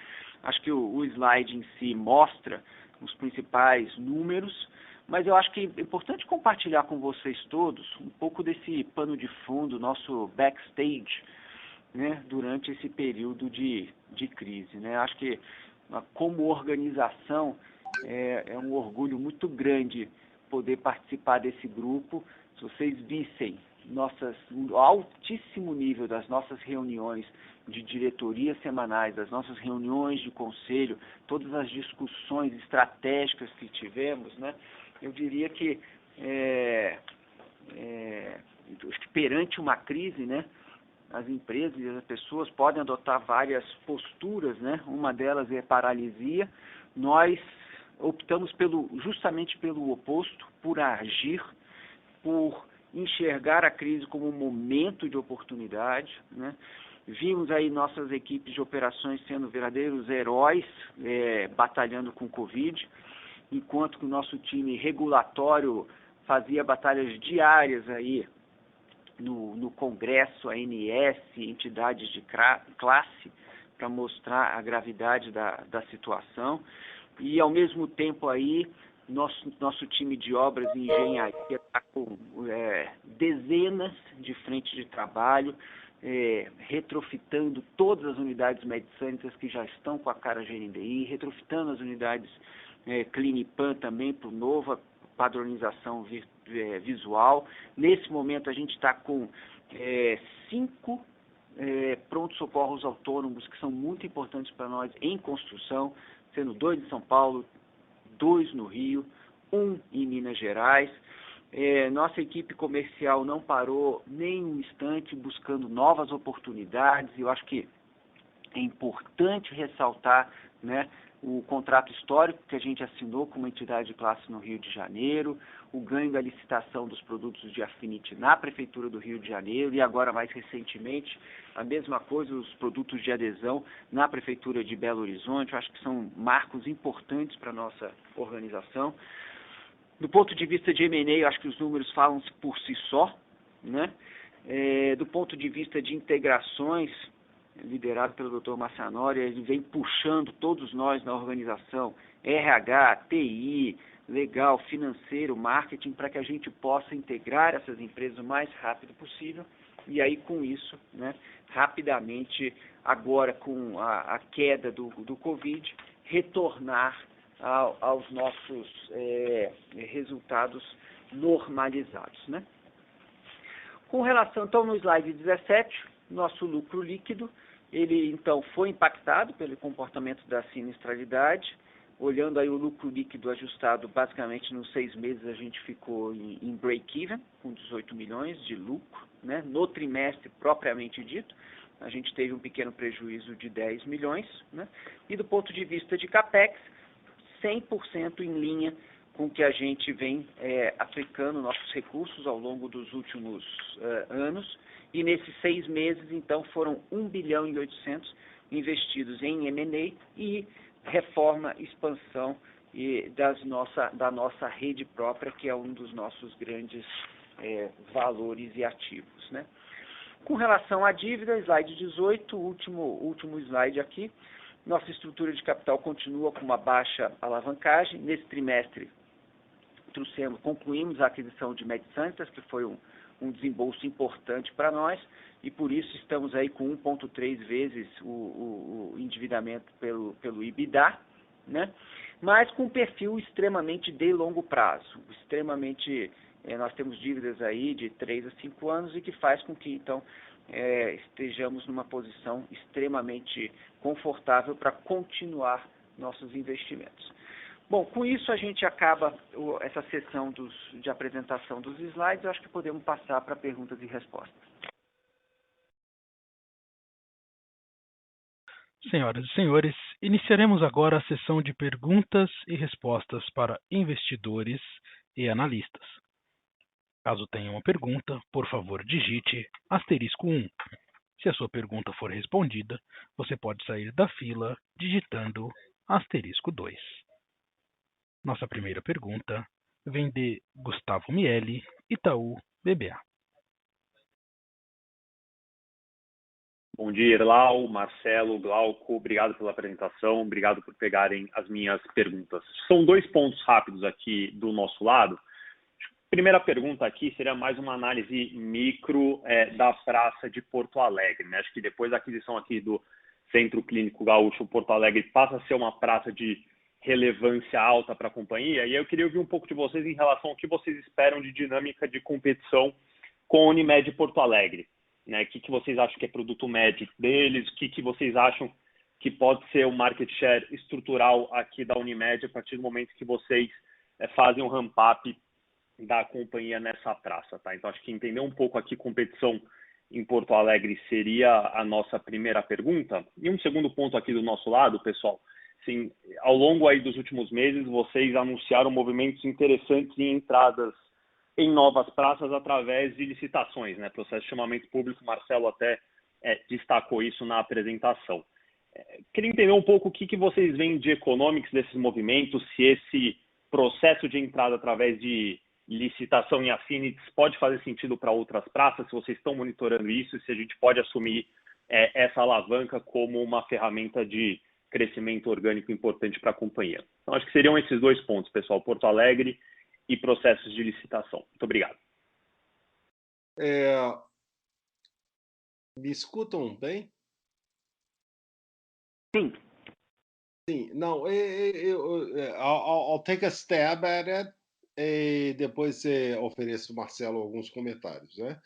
Acho que o slide em si mostra os principais números, mas eu acho que é importante compartilhar com vocês todos um pouco desse pano de fundo, nosso backstage, né, durante esse período de crise, né? Acho que como organização é um orgulho muito grande poder participar desse grupo. Se vocês vissem o altíssimo nível das nossas reuniões de diretoria semanais, das nossas reuniões de conselho, todas as discussões estratégicas que tivemos, né, eu diria que, acho que perante uma crise, né, as empresas e as pessoas podem adotar várias posturas, né? Uma delas é paralisia. Nós optamos justamente pelo oposto, por agir, por enxergar a crise como um momento de oportunidade, né? Vimos aí nossas equipes de operações sendo verdadeiros heróis, batalhando com o Covid, enquanto que o nosso time regulatório fazia batalhas diárias aí no Congresso, ANS, entidades de classe, para mostrar a gravidade da situação. E, ao mesmo tempo, aí, nosso time de obras e engenharia está com dezenas de frentes de trabalho, retrofitando todas as unidades medicânicas que já estão com a cara GNDI, retrofitando as unidades Clinipan também para nova padronização visual. Nesse momento a gente está com 5 pronto-socorros autônomos que são muito importantes para nós em construção, sendo 2 em São Paulo, 2 no Rio, 1 em Minas Gerais. Nossa equipe comercial não parou nem um instante buscando novas oportunidades. Eu acho que é importante ressaltar, né, o contrato histórico que a gente assinou com uma entidade de classe no Rio de Janeiro, o ganho da licitação dos produtos de Affinity na Prefeitura do Rio de Janeiro e agora, mais recentemente, a mesma coisa, os produtos de adesão na Prefeitura de Belo Horizonte. Eu acho que são marcos importantes para a nossa organização. Do ponto de vista de M&A, eu acho que os números falam por si só, né? Do ponto de vista de integrações, liderado pelo Dr. Marcianori, ele vem puxando todos nós na organização, RH, TI, legal, financeiro, marketing, para que a gente possa integrar essas empresas o mais rápido possível. E aí, com isso, né, rapidamente, agora com a queda do Covid, retornar aos nossos resultados normalizados, né? Com relação, então, no slide 17, nosso lucro líquido, ele, então, foi impactado pelo comportamento da sinistralidade. Olhando aí o lucro líquido ajustado, basicamente, nos 6 meses, a gente ficou em break-even, com 18 milhões de lucro, né? No trimestre, propriamente dito, a gente teve um pequeno prejuízo de 10 milhões, né? E do ponto de vista de CAPEX, 100% em linha com que a gente vem aplicando nossos recursos ao longo dos últimos anos. E nesses 6 meses, então, foram 1 bilhão e 800 investidos em M&A e reforma, expansão da nossa rede própria, que é um dos nossos grandes valores e ativos, né? Com relação à dívida, slide 18, último slide aqui, nossa estrutura de capital continua com uma baixa alavancagem. Nesse trimestre, concluímos a aquisição de MedSanitas, que foi um desembolso importante para nós, e por isso estamos aí com 1,3 vezes o endividamento pelo EBITDA, né? Mas com um perfil extremamente de longo prazo, nós temos dívidas aí de 3 a 5 anos e que faz com que, então, estejamos numa posição extremamente confortável para continuar nossos investimentos. Bom, com isso a gente acaba essa sessão de apresentação dos slides. Eu acho que podemos passar para perguntas e respostas. Senhoras e senhores, iniciaremos agora a sessão de perguntas e respostas para investidores e analistas. Caso tenha uma pergunta, por favor, digite *1. Se a sua pergunta for respondida, você pode sair da fila digitando *2. Nossa primeira pergunta vem de Gustavo Miele, Itaú BBA. Bom dia, Erlau, Marcelo, Glauco, obrigado pela apresentação, obrigado por pegarem as minhas perguntas. São 2 pontos rápidos aqui do nosso lado. A primeira pergunta aqui seria mais uma análise micro da Praça de Porto Alegre, né? Acho que depois da aquisição aqui do Centro Clínico Gaúcho, Porto Alegre passa a ser uma praça de relevância alta para a companhia. E aí eu queria ouvir um pouco de vocês em relação ao que vocês esperam de dinâmica de competição com a Unimed Porto Alegre. Né? O que vocês acham que é produto médio deles? O que vocês acham que pode ser o market share estrutural aqui da Unimed a partir do momento que vocês fazem um ramp-up da companhia nessa praça, tá? Então, acho que entender um pouco aqui competição em Porto Alegre seria a nossa primeira pergunta. E um segundo ponto aqui do nosso lado, pessoal, sim, ao longo aí dos últimos meses, vocês anunciaram movimentos interessantes em entradas em novas praças através de licitações, né? Processo de chamamento público, Marcelo até destacou isso na apresentação. Queria entender um pouco o que vocês veem de economics desses movimentos, se esse processo de entrada através de licitação em affinities pode fazer sentido para outras praças, se vocês estão monitorando isso, se a gente pode assumir essa alavanca como uma ferramenta de crescimento orgânico importante para a companhia. Então, acho que seriam esses dois pontos, pessoal, Porto Alegre e processos de licitação. Muito obrigado. Me escutam bem? Sim. Sim, não, I'll take a stab at it e depois ofereço ao Marcelo alguns comentários, né?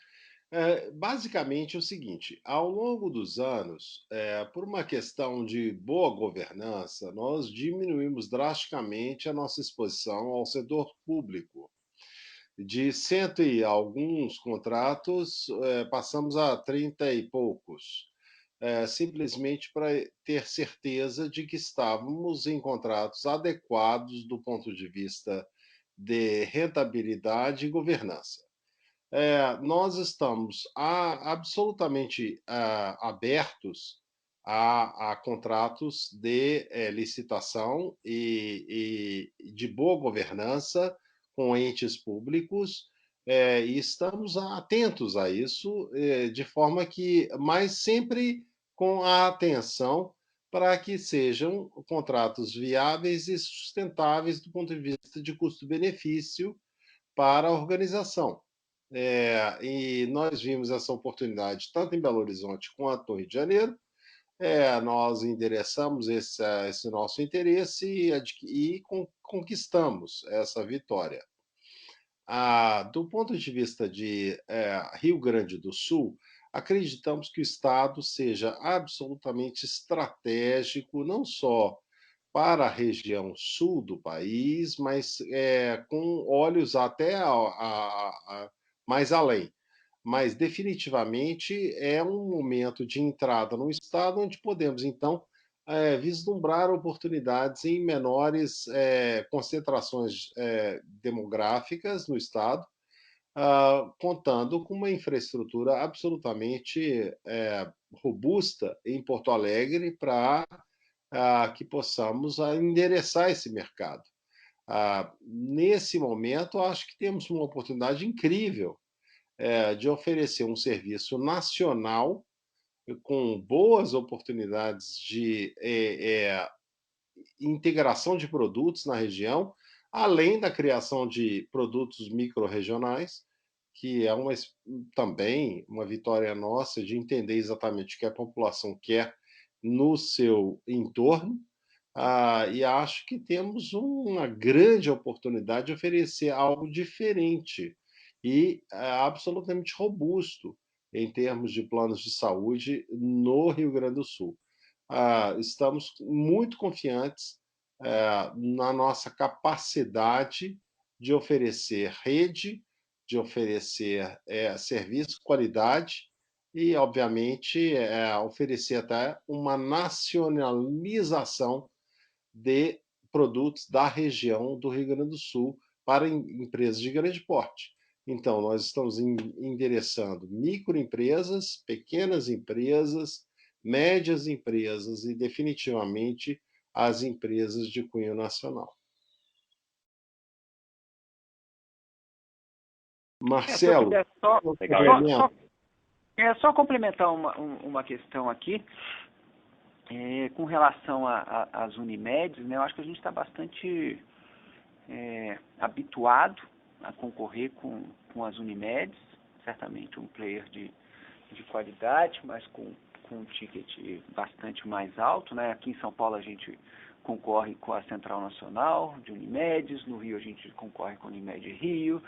Basicamente é o seguinte, ao longo dos anos, por uma questão de boa governança, nós diminuímos drasticamente a nossa exposição ao setor público. De 100 e alguns contratos, passamos a 30 e poucos. Simplesmente para ter certeza de que estávamos em contratos adequados do ponto de vista de rentabilidade e governança. Nós estamos absolutamente abertos a contratos de licitação e de boa governança com entes públicos, e estamos atentos a isso, de forma que, mas sempre com a atenção para que sejam contratos viáveis e sustentáveis do ponto de vista de custo-benefício para a organização. E nós vimos essa oportunidade tanto em Belo Horizonte quanto no Rio de Janeiro. Nós endereçamos esse nosso interesse e conquistamos essa vitória. Do ponto de vista de Rio Grande do Sul, acreditamos que o Estado seja absolutamente estratégico, não só para a região sul do país, mas com olhos até mais além. Mas, definitivamente, é um momento de entrada no Estado onde podemos, então, vislumbrar oportunidades em menores concentrações demográficas no Estado, contando com uma infraestrutura absolutamente robusta em Porto Alegre para que possamos endereçar esse mercado. Nesse momento, acho que temos uma oportunidade incrível de oferecer um serviço nacional com boas oportunidades de integração de produtos na região, além da criação de produtos micro-regionais, que é também uma vitória nossa de entender exatamente o que a população quer no seu entorno, e acho que temos uma grande oportunidade de oferecer algo diferente e absolutamente robusto em termos de planos de saúde no Rio Grande do Sul. Estamos muito confiantes na nossa capacidade de oferecer rede, de oferecer serviço, qualidade e, obviamente, oferecer até uma nacionalização de produtos da região do Rio Grande do Sul para empresas de grande porte. Então, nós estamos endereçando microempresas, pequenas empresas, médias empresas e, definitivamente, as empresas de cunho nacional. Marcelo, só complementar uma questão aqui. Com relação às Unimedes, né, eu acho que a gente está bastante habituado a concorrer com as Unimedes, certamente um player de qualidade, mas com um ticket bastante mais alto, né? Aqui em São Paulo a gente concorre com a Central Nacional de Unimedes, no Rio a gente concorre com a Unimed Rio,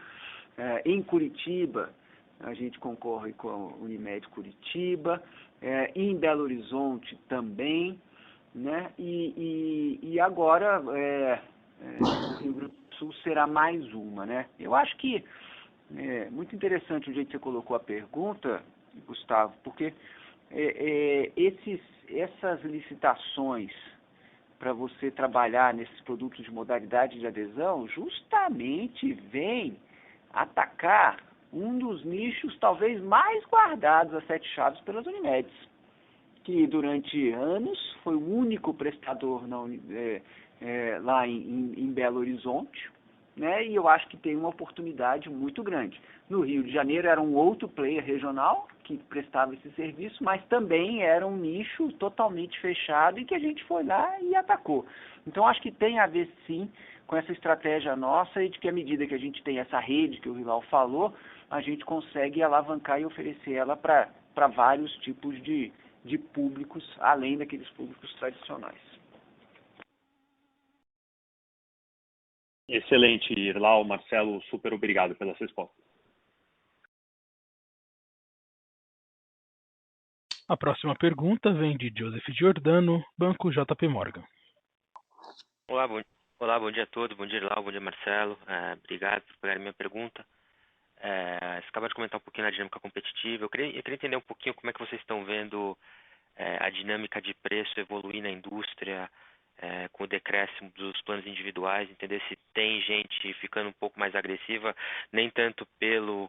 em Curitiba a gente concorre com a Unimed Curitiba, em Belo Horizonte também, né? E agora o Rio Grande do Sul será mais uma, né? Eu acho que é muito interessante o jeito que você colocou a pergunta, Gustavo, porque essas licitações para você trabalhar nesses produtos de modalidade de adesão justamente vem atacar um dos nichos talvez mais guardados a sete chaves pelas Unimedes, que durante anos foi o único prestador lá em Belo Horizonte, né? E eu acho que tem uma oportunidade muito grande. No Rio de Janeiro era um outro player regional que prestava esse serviço, mas também era um nicho totalmente fechado e que a gente foi lá e atacou. Então acho que tem a ver sim com essa estratégia nossa e de que à medida que a gente tem essa rede que o Rival falou, a gente consegue alavancar e oferecer ela para vários tipos de públicos, além daqueles públicos tradicionais. Excelente, Irlau, Marcelo, super obrigado pelas respostas. A próxima pergunta vem de Joseph Giordano, Banco JP Morgan. Olá, bom dia a todos, bom dia Irlau, bom dia Marcelo, obrigado por pegar a minha pergunta. Você acabou de comentar um pouquinho da dinâmica competitiva, eu queria entender um pouquinho como é que vocês estão vendo a dinâmica de preço evoluir na indústria, com o decréscimo dos planos individuais, entender se tem gente ficando um pouco mais agressiva, nem tanto pelo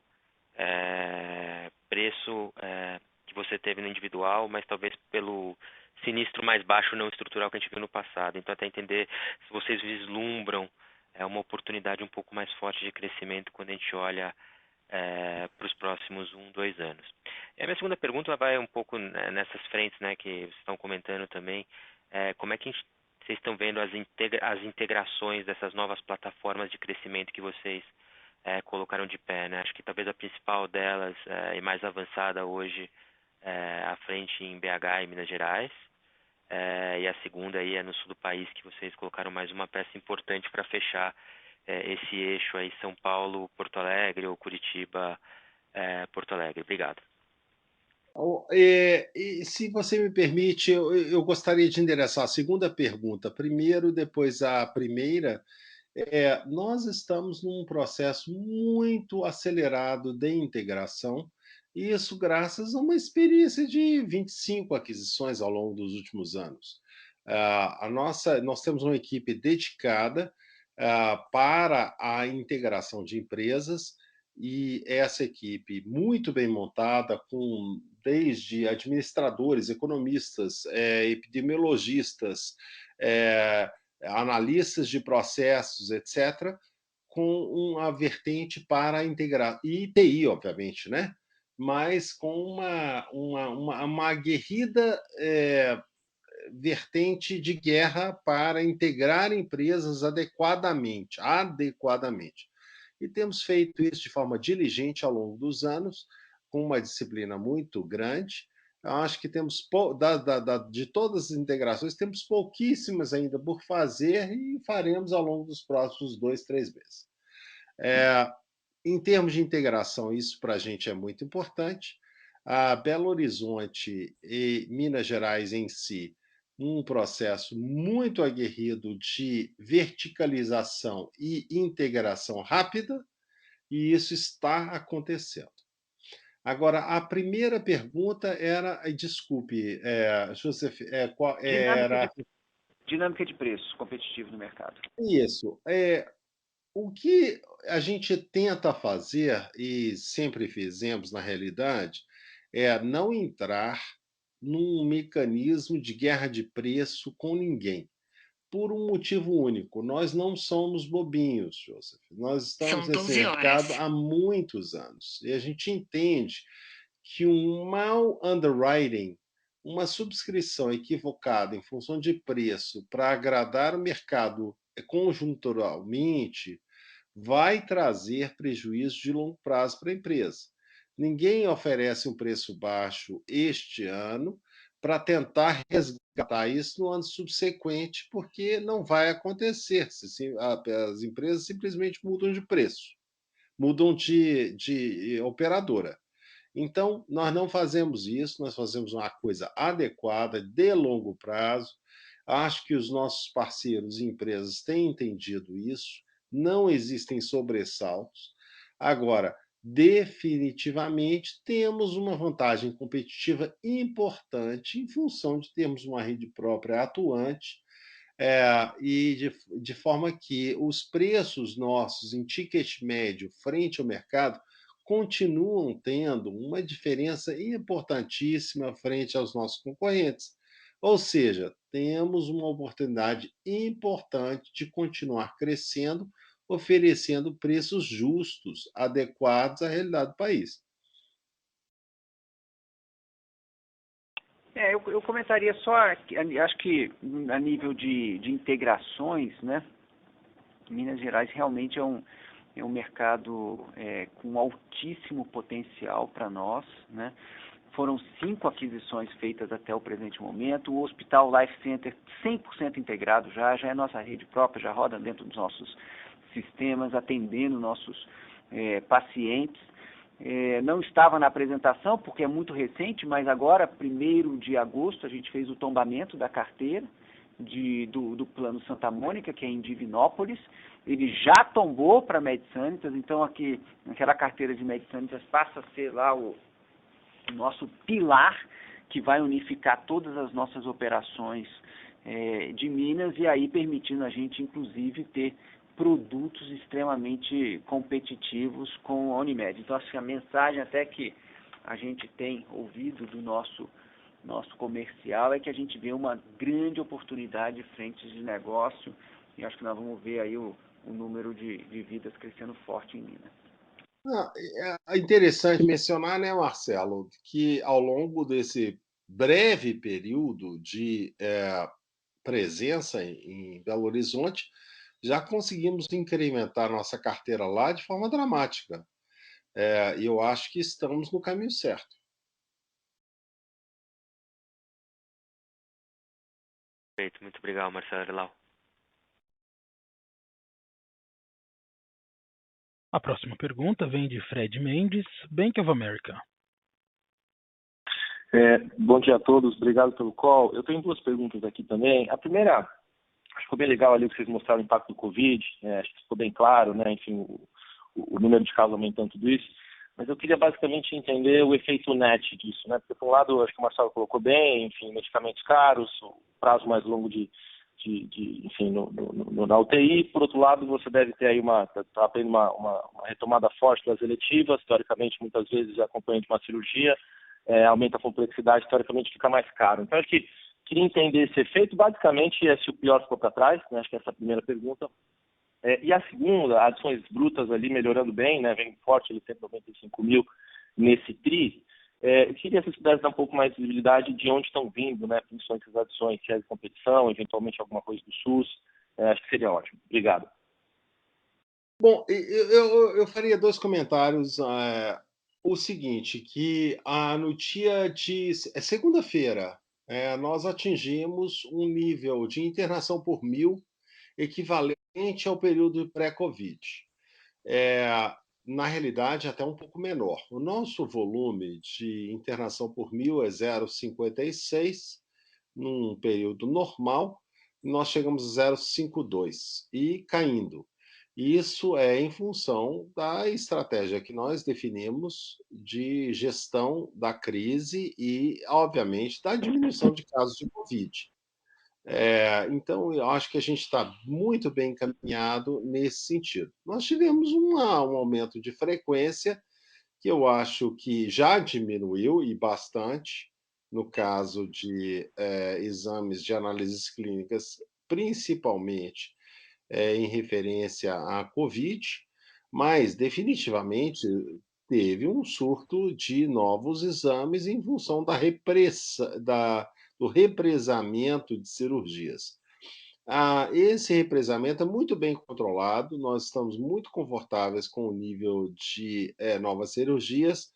preço que você teve no individual, mas talvez pelo sinistro mais baixo não estrutural que a gente viu no passado. Então, até entender se vocês vislumbram uma oportunidade um pouco mais forte de crescimento quando a gente olha para os próximos 2 anos. E a minha segunda pergunta ela vai um pouco nessas frentes, né, que vocês estão comentando também. Como é que vocês estão vendo as integrações dessas novas plataformas de crescimento que vocês colocaram de pé, né? Acho que talvez a principal delas e mais avançada hoje à frente em BH e Minas Gerais. E a segunda aí é no sul do país, que vocês colocaram mais uma peça importante para fechar esse eixo aí São Paulo, Porto Alegre ou Curitiba, Porto Alegre. Obrigado. E se você me permite, eu gostaria de endereçar a segunda pergunta primeiro, depois a primeira. Nós estamos num processo muito acelerado de integração, e isso graças a uma experiência de 25 aquisições ao longo dos últimos anos. Nós temos uma equipe dedicada para a integração de empresas, e essa equipe muito bem montada, com desde administradores, economistas, epidemiologistas, analistas de processos, etc., com uma vertente para integrar, e TI, obviamente, né? Mas com uma aguerrida vertente de guerra para integrar empresas adequadamente. E temos feito isso de forma diligente ao longo dos anos, com uma disciplina muito grande. Eu acho que temos, de todas as integrações, temos pouquíssimas ainda por fazer e faremos ao longo dos próximos 2, 3 meses. Em termos de integração, isso para a gente é muito importante. A Belo Horizonte e Minas Gerais em si, um processo muito aguerrido de verticalização e integração rápida, e isso está acontecendo. Agora, a primeira pergunta era, desculpe, Joseph, qual era? Dinâmica de preços competitivo no mercado. Isso. O que a gente tenta fazer, e sempre fizemos na realidade, é não entrar num mecanismo de guerra de preço com ninguém. Por um motivo único: nós não somos bobinhos, Joseph. Nós estamos nesse mercado há muitos anos e a gente entende que um mau underwriting, uma subscrição equivocada em função de preço para agradar o mercado conjunturalmente, vai trazer prejuízo de longo prazo para a empresa. Ninguém oferece um preço baixo este ano para tentar resgatar isso no ano subsequente, porque não vai acontecer. As empresas simplesmente mudam de preço, mudam de operadora. Então, nós não fazemos isso, nós fazemos uma coisa adequada, de longo prazo. Acho que os nossos parceiros e empresas têm entendido isso, não existem sobressaltos. Agora, definitivamente, temos uma vantagem competitiva importante em função de termos uma rede própria atuante, e de forma que os preços nossos em ticket médio frente ao mercado continuam tendo uma diferença importantíssima frente aos nossos concorrentes. Ou seja, temos uma oportunidade importante de continuar crescendo, oferecendo preços justos, adequados à realidade do país. Eu comentaria só, acho que a nível de integrações, né? Minas Gerais realmente é um mercado com altíssimo potencial para nós, né? Foram 5 aquisições feitas até o presente momento. O Hospital Life Center 100% integrado já é nossa rede própria, já roda dentro dos nossos sistemas, atendendo nossos pacientes. Não estava na apresentação porque é muito recente, mas agora, 1º de agosto, a gente fez o tombamento da carteira do Plano Santa Mônica, que é em Divinópolis. Ele já tombou para MedSanitas, então aquela carteira de MedSanitas passa a ser lá o nosso pilar, que vai unificar todas as nossas operações de Minas, e aí permitindo a gente, inclusive, ter produtos extremamente competitivos com a Unimed. Então, acho que a mensagem até que a gente tem ouvido do nosso comercial é que a gente vê uma grande oportunidade de frentes de negócio, e acho que nós vamos ver aí o número de vidas crescendo forte em Minas. É interessante mencionar, né, Marcelo, que ao longo desse breve período de presença em Belo Horizonte, já conseguimos incrementar nossa carteira lá de forma dramática. E eu acho que estamos no caminho certo. Perfeito, muito obrigado, Marcelo Arlau. A próxima pergunta vem de Fred Mendes, Bank of America. Bom dia a todos, obrigado pelo call. Eu tenho 2 perguntas aqui também. A primeira, acho que ficou bem legal ali que vocês mostraram o impacto do Covid, acho que ficou bem claro, né? Enfim, o número de casos aumentando, tudo isso. Mas eu queria basicamente entender o efeito net disso, né? Porque, por um lado, acho que o Marcelo colocou bem, enfim, medicamentos caros, o prazo mais longo enfim, na UTI. Por outro lado, você deve ter aí uma retomada forte das eletivas, teoricamente, muitas vezes acompanhando uma cirurgia, aumenta a complexidade, teoricamente fica mais caro. Então, acho que queria entender esse efeito, basicamente, se o pior ficou para trás, né? Acho que essa é a primeira pergunta. E a segunda, adições brutas ali melhorando bem, né? Vem forte, ele 195 mil nesse TRI. Eu queria que vocês pudessem dar um pouco mais de visibilidade de onde estão vindo, né? Principalmente essas adições, se é de competição, eventualmente alguma coisa do SUS. Acho que seria ótimo. Obrigado. Bom, eu faria 2 comentários. O seguinte, que no dia de segunda-feira, nós atingimos um nível de internação por 1.000 equivalente ao período pré-Covid. Na realidade, até um pouco menor. O nosso volume de internação por 1.000 é 0,56, num período normal, nós chegamos a 0,52 e caindo. Isso é em função da estratégia que nós definimos de gestão da crise e, obviamente, da diminuição de casos de Covid. Então, eu acho que a gente está muito bem encaminhado nesse sentido. Nós tivemos um aumento de frequência que eu acho que já diminuiu e bastante, no caso de exames de análises clínicas, principalmente em referência à Covid, mas definitivamente teve um surto de novos exames em função do represamento de cirurgias. Esse represamento é muito bem controlado, nós estamos muito confortáveis com o nível de novas cirurgias.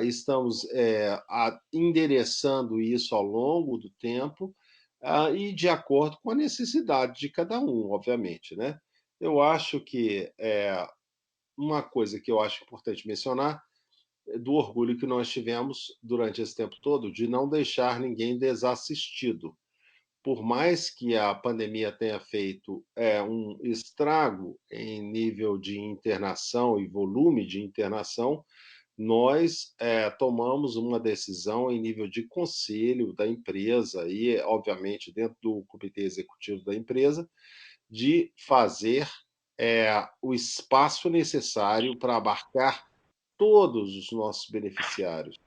Estamos endereçando isso ao longo do tempo e de acordo com a necessidade de cada um, obviamente, né? Eu acho que uma coisa que eu acho importante mencionar é do orgulho que nós tivemos durante esse tempo todo de não deixar ninguém desassistido. Por mais que a pandemia tenha feito um estrago em nível de internação e volume de internação, nós tomamos uma decisão em nível de conselho da empresa e, obviamente, dentro do comitê executivo da empresa, de fazer o espaço necessário para abarcar todos os nossos beneficiários.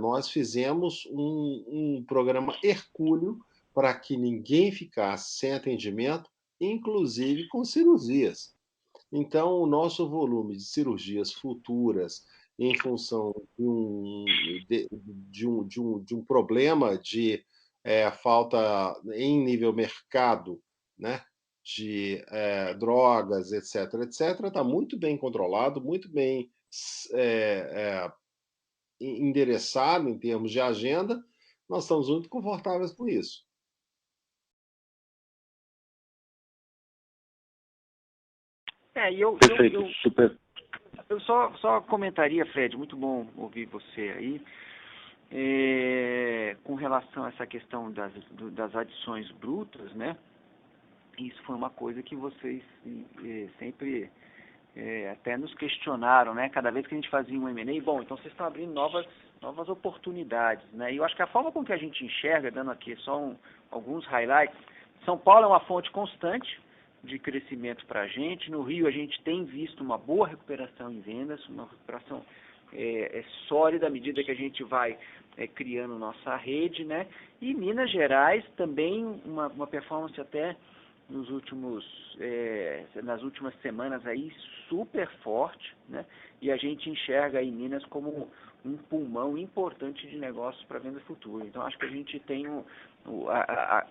Nós fizemos um programa hercúleo para que ninguém ficasse sem atendimento, inclusive com cirurgias. Então, o nosso volume de cirurgias futuras, em função de um problema de falta em nível mercado, né, de drogas, etc., etc., está muito bem controlado, muito bem endereçado em termos de agenda. Nós estamos muito confortáveis com isso. Perfeito, super. Eu só comentaria, Fred, muito bom ouvir você aí, com relação a essa questão das adições brutas, né? Isso foi uma coisa que vocês sempre até nos questionaram, né? Cada vez que a gente fazia um M&A, bom, então vocês estão abrindo novas oportunidades, né? E eu acho que a forma com que a gente enxerga, dando aqui só alguns highlights, São Paulo é uma fonte constante de crescimento para a gente. No Rio a gente tem visto uma boa recuperação em vendas, uma recuperação sólida à medida que a gente vai criando nossa rede, né? E Minas Gerais também uma performance até nas últimas semanas aí super forte, né? E a gente enxerga aí Minas como um pulmão importante de negócios para venda futura. Então acho que a gente tem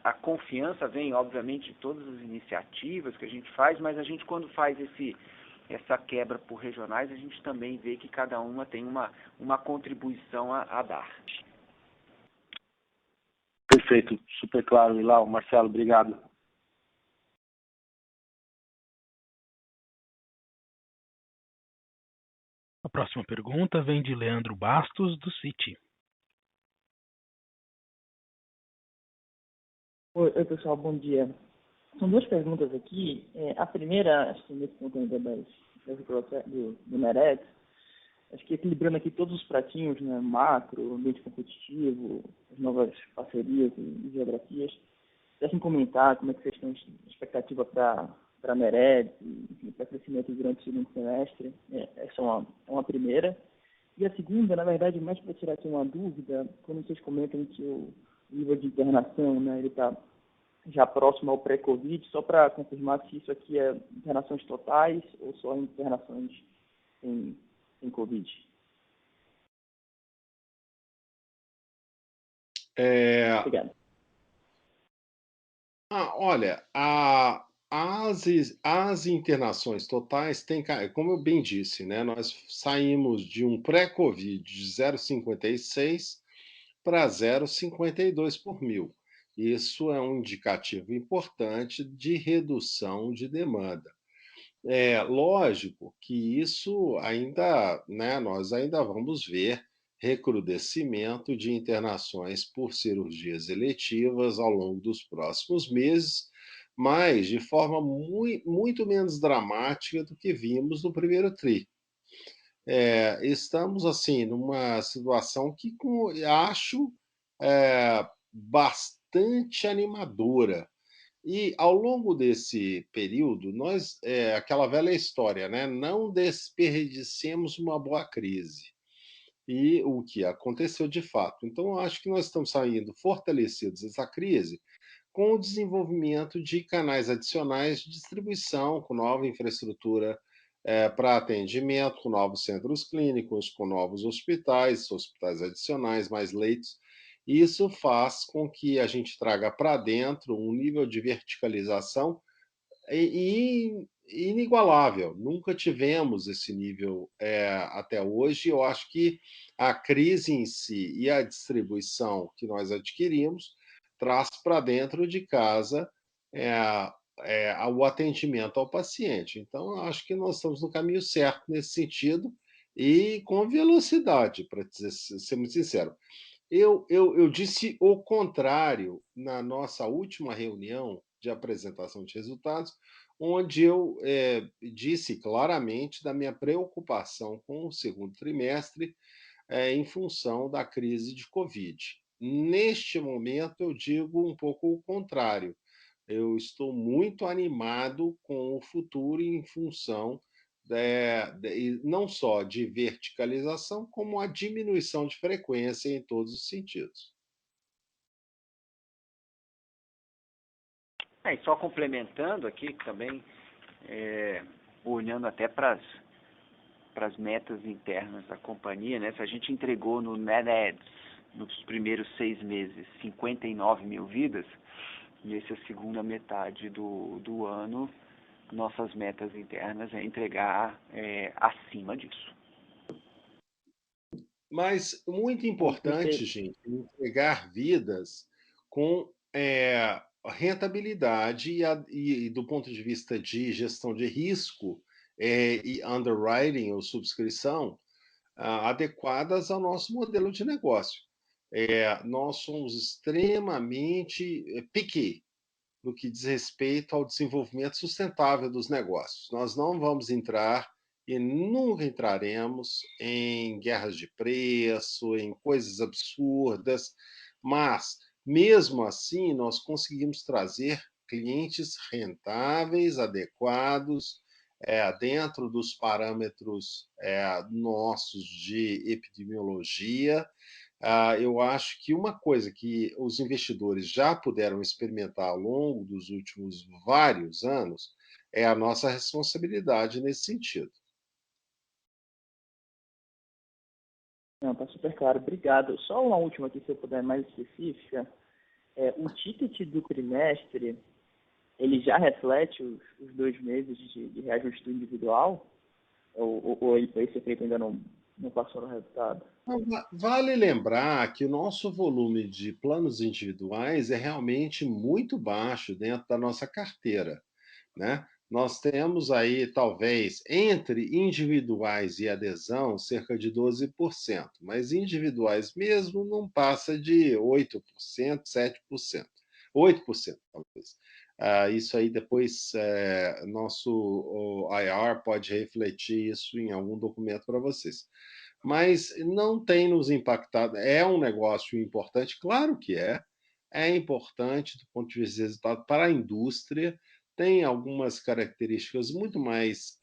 a confiança, vem obviamente de todas as iniciativas que a gente faz, mas a gente quando faz essa quebra por regionais, a gente também vê que cada uma tem uma contribuição a dar. Perfeito, super claro, Ilau. Marcelo, obrigado. A próxima pergunta vem de Leandro Bastos, do Citi. Oi, pessoal, bom dia. São duas perguntas aqui. A primeira, acho que nesse ponto ainda do Merex, acho que equilibrando aqui todos os pratinhos, né, macro, ambiente competitivo, as novas parcerias e geografias, deixem comentar como é que vocês estão de expectativa para a Merex, para crescimento durante o segundo semestre. Essa é uma primeira. E a segunda, na verdade, mais para tirar aqui uma dúvida, quando vocês comentam que o nível de internação, né, ele está já próximo ao pré-Covid, só para confirmar se isso aqui é internações totais ou só internações em Covid. Obrigado. Olha, as internações totais têm, como eu bem disse, né, nós saímos de um pré-Covid de 0,56 para 0,52 por mil. Isso é um indicativo importante de redução de demanda. Lógico que isso ainda, né, nós ainda vamos ver recrudescimento de internações por cirurgias eletivas ao longo dos próximos meses, mas de forma muito menos dramática do que vimos no primeiro tri. Estamos assim numa situação que acho bastante animadora. E ao longo desse período, nós aquela velha história, né? Não desperdicemos uma boa crise. E o que aconteceu de fato. Então, eu acho que nós estamos saindo fortalecidos dessa crise com o desenvolvimento de canais adicionais de distribuição, com nova infraestrutura para atendimento, com novos centros clínicos, com novos hospitais adicionais, mais leitos. Isso faz com que a gente traga para dentro um nível de verticalização inigualável. Nunca tivemos esse nível até hoje. Eu acho que a crise em si e a distribuição que nós adquirimos traz para dentro de casa o atendimento ao paciente. Então, eu acho que nós estamos no caminho certo nesse sentido e com velocidade, para ser muito sincero. Eu disse o contrário na nossa última reunião de apresentação de resultados, onde eu disse claramente da minha preocupação com o segundo trimestre em função da crise de Covid. Neste momento, eu digo um pouco o contrário. Eu estou muito animado com o futuro em função não só de verticalização, como a diminuição de frequência em todos os sentidos. E só complementando aqui também, olhando até para as metas internas da companhia, né? Se a gente entregou no Net Adds, nos primeiros 6 meses, 59 mil vidas, e essa segunda metade do ano, nossas metas internas é entregar acima disso. Mas muito importante, gente, entregar vidas com rentabilidade e do ponto de vista de gestão de risco e underwriting ou subscrição adequadas ao nosso modelo de negócio. Nós somos extremamente picky no que diz respeito ao desenvolvimento sustentável dos negócios. Nós não vamos entrar e nunca entraremos em guerras de preço, em coisas absurdas, mas, mesmo assim, nós conseguimos trazer clientes rentáveis, adequados, dentro dos parâmetros nossos de epidemiologia. Eu acho que uma coisa que os investidores já puderam experimentar ao longo dos últimos vários anos é a nossa responsabilidade nesse sentido. Não, tá super claro, obrigado. Só uma última aqui, se eu puder, mais específica. O ticket do trimestre, ele já reflete os 2 meses de reajuste do individual? Ou esse efeito ainda não passou no resultado? Vale lembrar que o nosso volume de planos individuais é realmente muito baixo dentro da nossa carteira, né? Nós temos aí, talvez, entre individuais e adesão, cerca de 12%, mas individuais mesmo não passa de 8%, 7%. 8%, talvez. Isso aí depois nosso IR pode refletir isso em algum documento para vocês. Mas não tem nos impactado. É um negócio importante, claro que é importante do ponto de vista de resultado para a indústria, tem algumas características muito mais,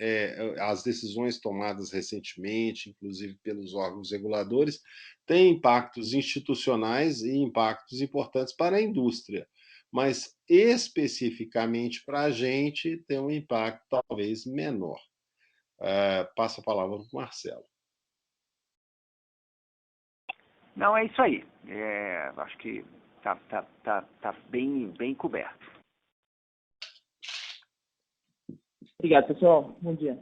as decisões tomadas recentemente, inclusive pelos órgãos reguladores, têm impactos institucionais e impactos importantes para a indústria, mas especificamente para a gente tem um impacto talvez menor. Passo a palavra para o Marcelo. Não, é isso aí. Acho que tá bem coberto. Obrigado, pessoal. Bom dia.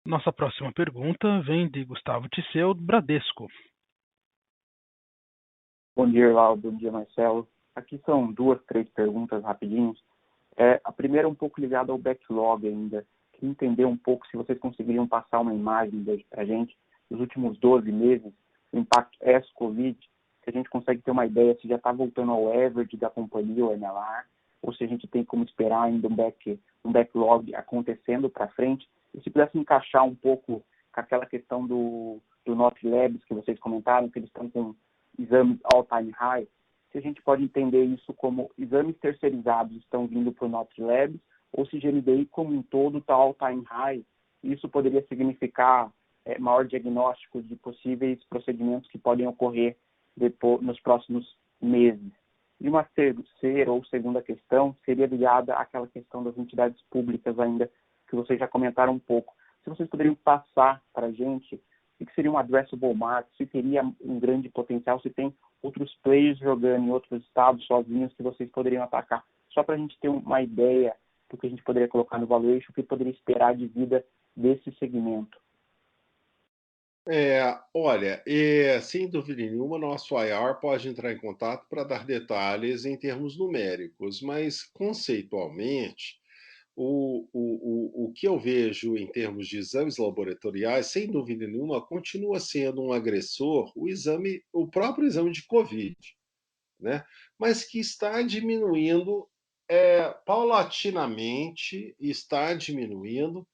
Nossa próxima pergunta vem de Gustavo Tisseu, do Bradesco. Bom dia, Lau. Bom dia, Marcelo. Aqui são 2, 3 perguntas rapidinhas. A primeira é um pouco ligada ao backlog ainda. Queria entender um pouco se vocês conseguiriam passar uma imagem para a gente dos últimos 12 meses, o impacto ex-Covid, que a gente consegue ter uma ideia se já está voltando ao average da companhia, o MLR, ou se a gente tem como esperar ainda um backlog acontecendo para frente. E se pudesse encaixar um pouco com aquela questão do Not Labs que vocês comentaram, que eles estão com exames all-time high, se a gente pode entender isso como exames terceirizados estão vindo para o Not Labs, ou se GMBI como um todo está all-time high, isso poderia significar maior diagnóstico de possíveis procedimentos que podem ocorrer depois, nos próximos meses. E uma terceira ou segunda questão seria ligada àquela questão das entidades públicas ainda, que vocês já comentaram um pouco. Se vocês poderiam passar para a gente que seria um addressable market, se teria um grande potencial, se tem outros players jogando em outros estados sozinhos que vocês poderiam atacar. Só para a gente ter uma ideia do que a gente poderia colocar no valuation, o que poderia esperar de vida desse segmento. Olha, sem dúvida nenhuma, nosso IR pode entrar em contato para dar detalhes em termos numéricos, mas conceitualmente, o que eu vejo em termos de exames laboratoriais, sem dúvida nenhuma, continua sendo um agressor o próprio exame de Covid, né? Mas que está diminuindo paulatinamente, está diminuindo.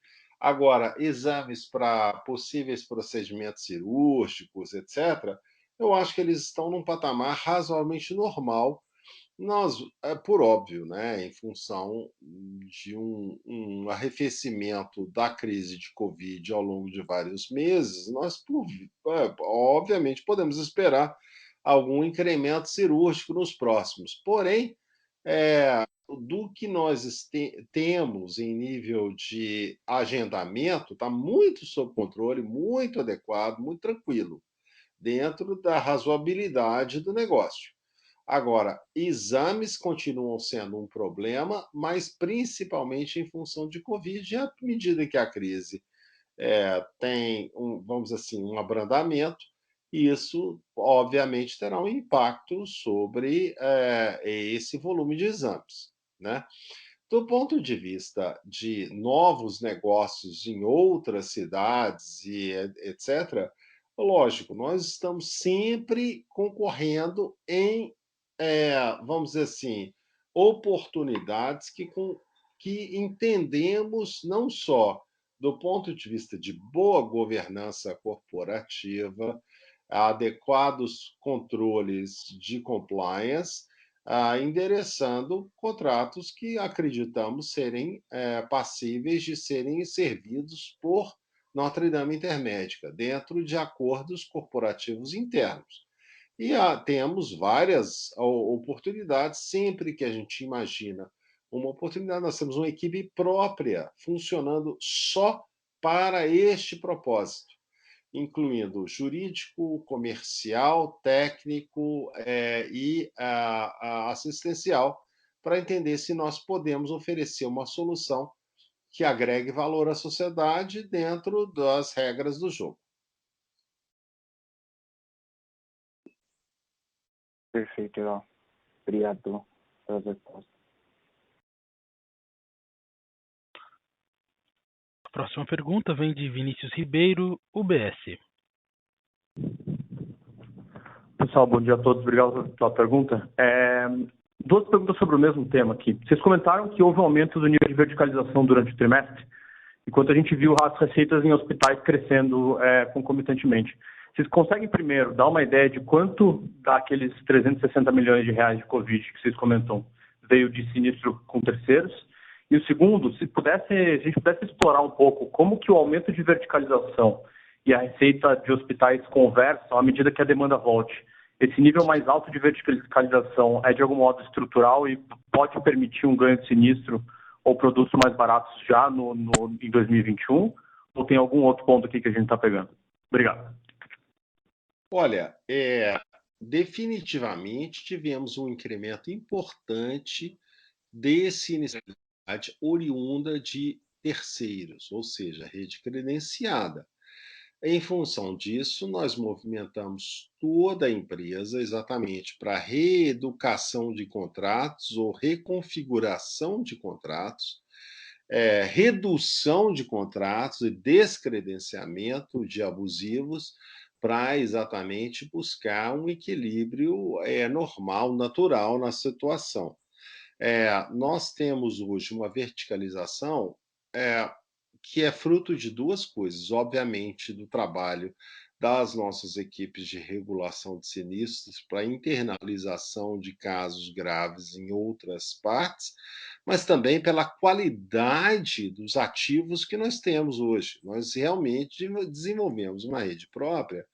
Agora, exames para possíveis procedimentos cirúrgicos, etc., eu acho que eles estão num patamar razoavelmente normal, por óbvio, né, em função de um arrefecimento da crise de Covid ao longo de vários meses, obviamente, podemos esperar algum incremento cirúrgico nos próximos. Porém, do que nós temos em nível de agendamento, está muito sob controle, muito adequado, muito tranquilo, dentro da razoabilidade do negócio. Agora, exames continuam sendo um problema, mas principalmente em função de Covid, e à medida que a crise tem, vamos dizer assim, um abrandamento, isso, obviamente, terá um impacto sobre esse volume de exames, né? Do ponto de vista de novos negócios em outras cidades e etc., lógico, nós estamos sempre concorrendo em, vamos dizer assim, oportunidades que entendemos não só do ponto de vista de boa governança corporativa, adequados controles de compliance, endereçando contratos que acreditamos serem passíveis de serem servidos por Notre Dame Intermédica, dentro de acordos corporativos internos. E temos várias oportunidades, sempre que a gente imagina uma oportunidade, nós temos uma equipe própria funcionando só para este propósito, incluindo jurídico, comercial, técnico e assistencial, para entender se nós podemos oferecer uma solução que agregue valor à sociedade dentro das regras do jogo. Perfeito, Irão. Obrigado pelas respostas. A próxima pergunta vem de Vinícius Ribeiro, UBS. Pessoal, bom dia a todos. Obrigado pela pergunta. Duas perguntas sobre o mesmo tema aqui. Vocês comentaram que houve um aumento do nível de verticalização durante o trimestre, enquanto a gente viu as receitas em hospitais crescendo concomitantemente. Vocês conseguem, primeiro, dar uma ideia de quanto daqueles 360 milhões de reais de Covid que vocês comentam veio de sinistro com terceiros? E o segundo, se a gente pudesse explorar um pouco como que o aumento de verticalização e a receita de hospitais conversam à medida que a demanda volte. Esse nível mais alto de verticalização é de algum modo estrutural e pode permitir um ganho de sinistro ou produtos mais baratos já em 2021? Ou tem algum outro ponto aqui que a gente está pegando? Obrigado. Olha, definitivamente tivemos um incremento importante de sinistralidade oriunda de terceiros, ou seja, rede credenciada. Em função disso, nós movimentamos toda a empresa exatamente para reeducação de contratos ou reconfiguração de contratos, redução de contratos e descredenciamento de abusivos, para exatamente buscar um equilíbrio normal, natural na situação. Nós temos hoje uma verticalização que é fruto de duas coisas, obviamente, do trabalho das nossas equipes de regulação de sinistros para internalização de casos graves em outras partes, mas também pela qualidade dos ativos que nós temos hoje. Nós realmente desenvolvemos uma rede própria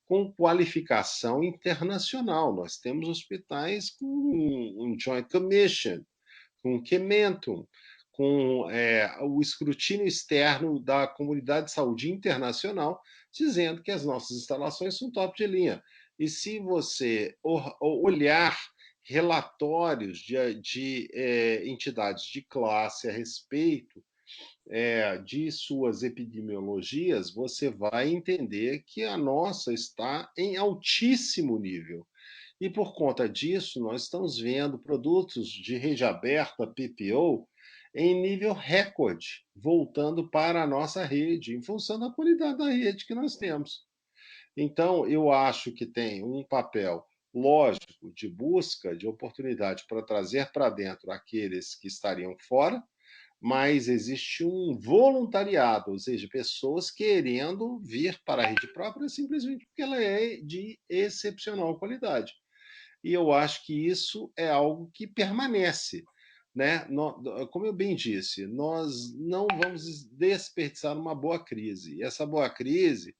com qualificação internacional. Nós temos hospitais com um Joint Commission, com Kementum, com o escrutínio externo da comunidade de saúde internacional, dizendo que as nossas instalações são top de linha. E se você olhar relatórios de entidades de classe a respeito de suas epidemiologias, você vai entender que a nossa está em altíssimo nível. E por conta disso, nós estamos vendo produtos de rede aberta, PPO, em nível recorde, voltando para a nossa rede, em função da qualidade da rede que nós temos. Então, eu acho que tem um papel lógico de busca de oportunidade para trazer para dentro aqueles que estariam fora, mas existe um voluntariado, ou seja, pessoas querendo vir para a rede própria simplesmente porque ela é de excepcional qualidade. E eu acho que isso é algo que permanece. Né? Como eu bem disse, nós não vamos desperdiçar uma boa crise. E essa boa crise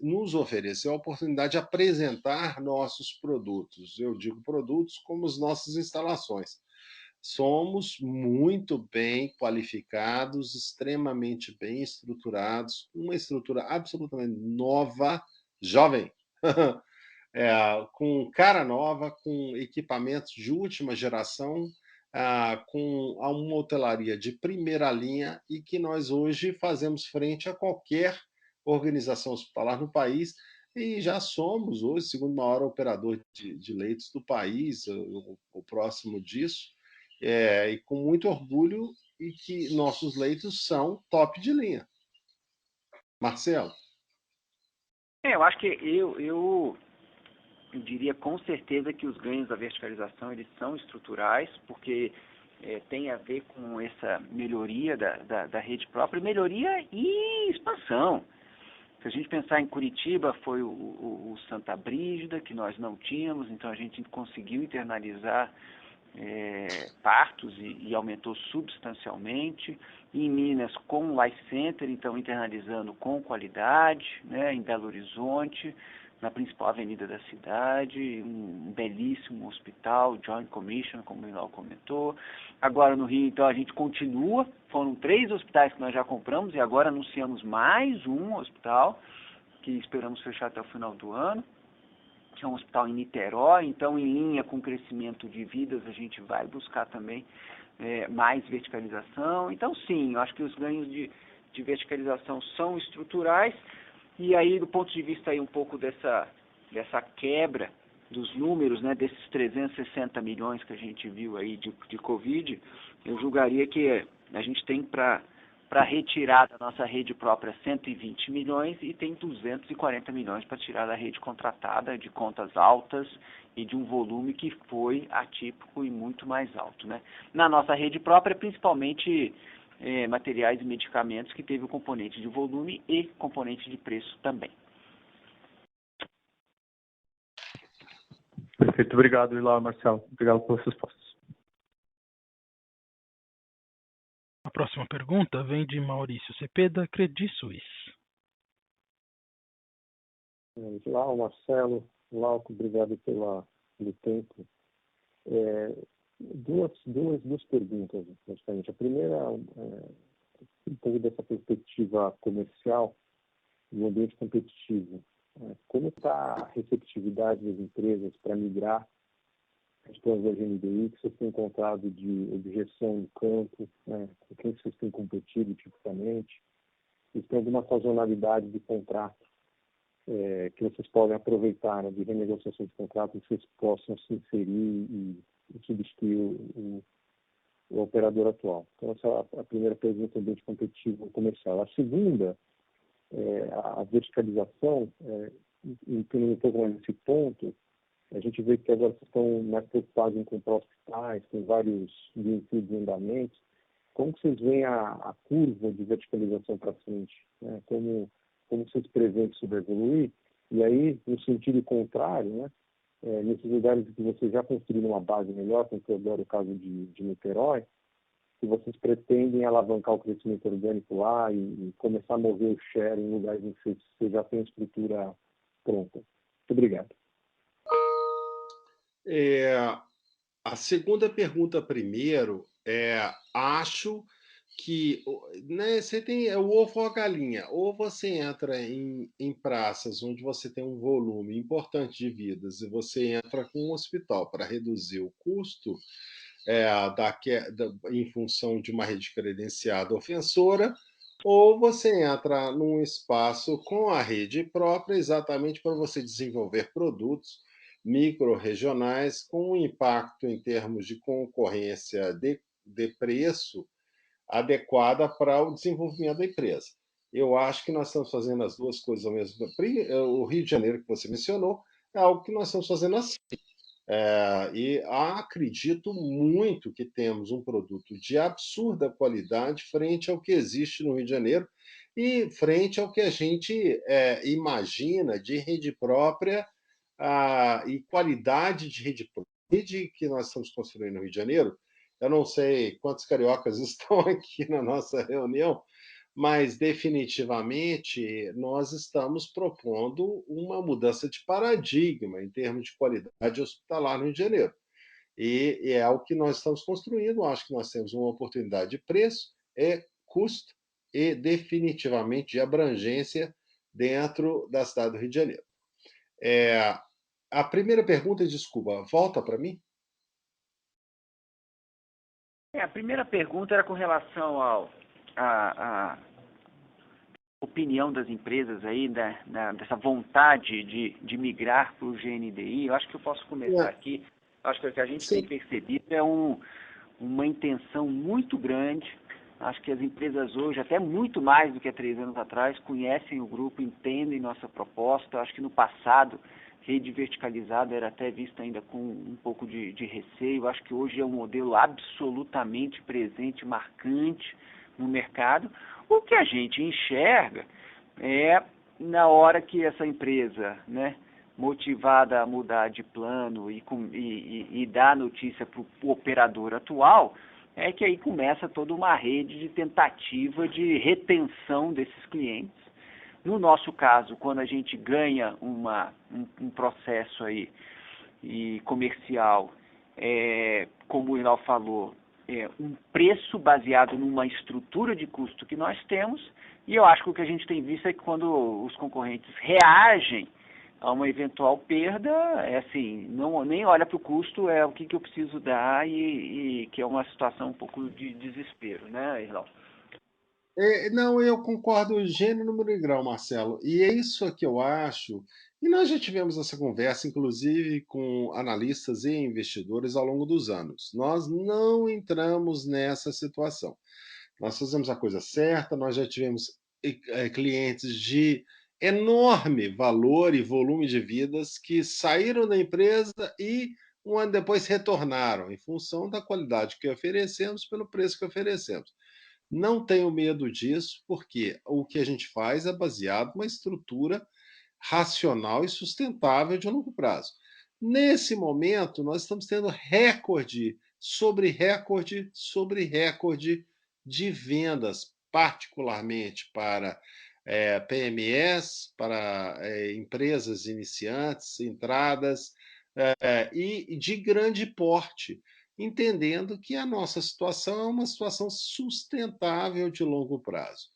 nos ofereceu a oportunidade de apresentar nossos produtos. Eu digo produtos como as nossas instalações. Somos muito bem qualificados, extremamente bem estruturados, uma estrutura absolutamente nova, jovem, com cara nova, com equipamentos de última geração, com uma hotelaria de primeira linha e que nós hoje fazemos frente a qualquer organização hospitalar no país e já somos hoje o segundo maior operador de leitos do país, o próximo disso, e com muito orgulho e que nossos leitos são top de linha. Marcelo? Eu acho que eu diria com certeza que os ganhos da verticalização eles são estruturais, porque tem a ver com essa melhoria da rede própria, melhoria e expansão. Se a gente pensar em Curitiba, foi o Santa Brígida, que nós não tínhamos, então a gente conseguiu internalizar partos e aumentou substancialmente. Em Minas, com o Life Center, então internalizando com qualidade, né, em Belo Horizonte, na principal avenida da cidade, um belíssimo hospital, Joint Commission, como o Ilau comentou. Agora no Rio, então, a gente continua, foram 3 hospitais que nós já compramos e agora anunciamos mais um hospital, que esperamos fechar até o final do ano, que é um hospital em Niterói. Então, em linha com o crescimento de vidas, a gente vai buscar também mais verticalização. Então, sim, eu acho que os ganhos de verticalização são estruturais. E aí, do ponto de vista aí um pouco dessa quebra dos números, né, desses 360 milhões que a gente viu aí de Covid, eu julgaria que a gente tem para retirar da nossa rede própria 120 milhões e tem 240 milhões para tirar da rede contratada de contas altas e de um volume que foi atípico e muito mais alto, né? Na nossa rede própria, principalmente materiais e medicamentos, que teve o componente de volume e componente de preço também. Perfeito, obrigado, Ilau, Marcelo. Obrigado pelas respostas. A próxima pergunta vem de Maurício Cepeda, Credit Suisse. Ilau, Marcelo, Glauco, obrigado pelo tempo. Duas perguntas, praticamente. A primeira, um pouco dessa perspectiva comercial no ambiente competitivo. Como está a receptividade das empresas para migrar as planos da GNDI que vocês têm encontrado de objeção no campo, né? Com quem vocês têm competido tipicamente? Vocês têm alguma sazonalidade de contrato que vocês podem aproveitar, né, de renegociação de contrato, que vocês possam se inserir e substituir o operador atual? Então, essa é a primeira pergunta do ambiente competitivo comercial. A segunda, a verticalização, incluindo um pouco mais nesse ponto, a gente vê que agora vocês estão mais preocupados em comprar hospitais, tem vários greenfields em andamentos. Como que vocês veem a curva de verticalização para frente? Né? Como vocês preveem que isso vai evoluir? E aí, no sentido contrário, né? Nesses lugares que vocês já construíram uma base melhor, como foi agora o caso de Niterói, se vocês pretendem alavancar o crescimento orgânico lá e começar a mover o share em lugares em que vocês já têm a estrutura pronta. Muito obrigado. A segunda pergunta primeiro, Acho que, né, você tem o ovo ou a galinha. Ou você entra em praças onde você tem um volume importante de vidas e você entra com um hospital para reduzir o custo em função de uma rede credenciada ofensora, ou você entra num espaço com a rede própria exatamente para você desenvolver produtos micro-regionais com um impacto em termos de concorrência de preço adequada para o desenvolvimento da empresa. Eu acho que nós estamos fazendo as duas coisas ao mesmo tempo. O Rio de Janeiro, que você mencionou, é algo que nós estamos fazendo assim. E acredito muito que temos um produto de absurda qualidade frente ao que existe no Rio de Janeiro e frente ao que a gente imagina de rede própria e qualidade de rede própria. A rede que nós estamos construindo no Rio de Janeiro, eu não sei quantos cariocas estão aqui na nossa reunião, mas definitivamente nós estamos propondo uma mudança de paradigma em termos de qualidade hospitalar no Rio de Janeiro. E é o que nós estamos construindo. Acho que nós temos uma oportunidade de preço, custo e definitivamente de abrangência dentro da cidade do Rio de Janeiro. A primeira pergunta, desculpa, volta para mim? A primeira pergunta era com relação à opinião das empresas aí, dessa vontade de migrar para o GNDI. Eu acho que eu posso começar aqui. Eu acho que o que a gente tem percebido é uma intenção muito grande. Acho que as empresas hoje, até muito mais do que há 3 anos atrás, conhecem o grupo, entendem nossa proposta. Eu acho que no passado, rede verticalizada era até vista ainda com um pouco de receio. Eu acho que hoje é um modelo absolutamente presente, marcante no mercado. O que a gente enxerga é na hora que essa empresa, né, motivada a mudar de plano e dar notícia para o operador atual, é que aí começa toda uma rede de tentativa de retenção desses clientes. No nosso caso, quando a gente ganha um processo aí comercial, como o Hilal falou, um preço baseado numa estrutura de custo que nós temos, e eu acho que o que a gente tem visto é que quando os concorrentes reagem a uma eventual perda, assim, nem olha para o custo, o que eu preciso dar, e que é uma situação um pouco de desespero, né, Hilal? Não, eu concordo gênero, número e grau, Marcelo. E é isso que eu acho. E nós já tivemos essa conversa, inclusive, com analistas e investidores ao longo dos anos. Nós não entramos nessa situação. Nós fazemos a coisa certa, nós já tivemos clientes de enorme valor e volume de vidas que saíram da empresa e um ano depois retornaram, em função da qualidade que oferecemos, pelo preço que oferecemos. Não tenho medo disso, porque o que a gente faz é baseado numa estrutura racional e sustentável de longo prazo. Nesse momento, nós estamos tendo recorde sobre recorde de vendas, particularmente para PMEs, para empresas iniciantes, entradas, e de grande porte, entendendo que a nossa situação é uma situação sustentável de longo prazo.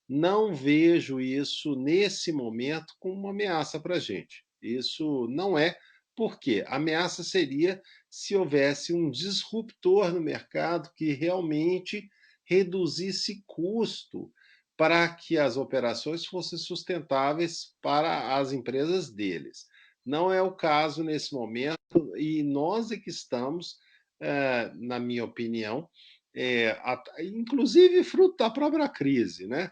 Não vejo isso, nesse momento, como uma ameaça para a gente. Isso não é, porque a ameaça seria se houvesse um disruptor no mercado que realmente reduzisse custo para que as operações fossem sustentáveis para as empresas deles. Não é o caso nesse momento, e nós é que estamos, na minha opinião, inclusive fruto da própria crise, né?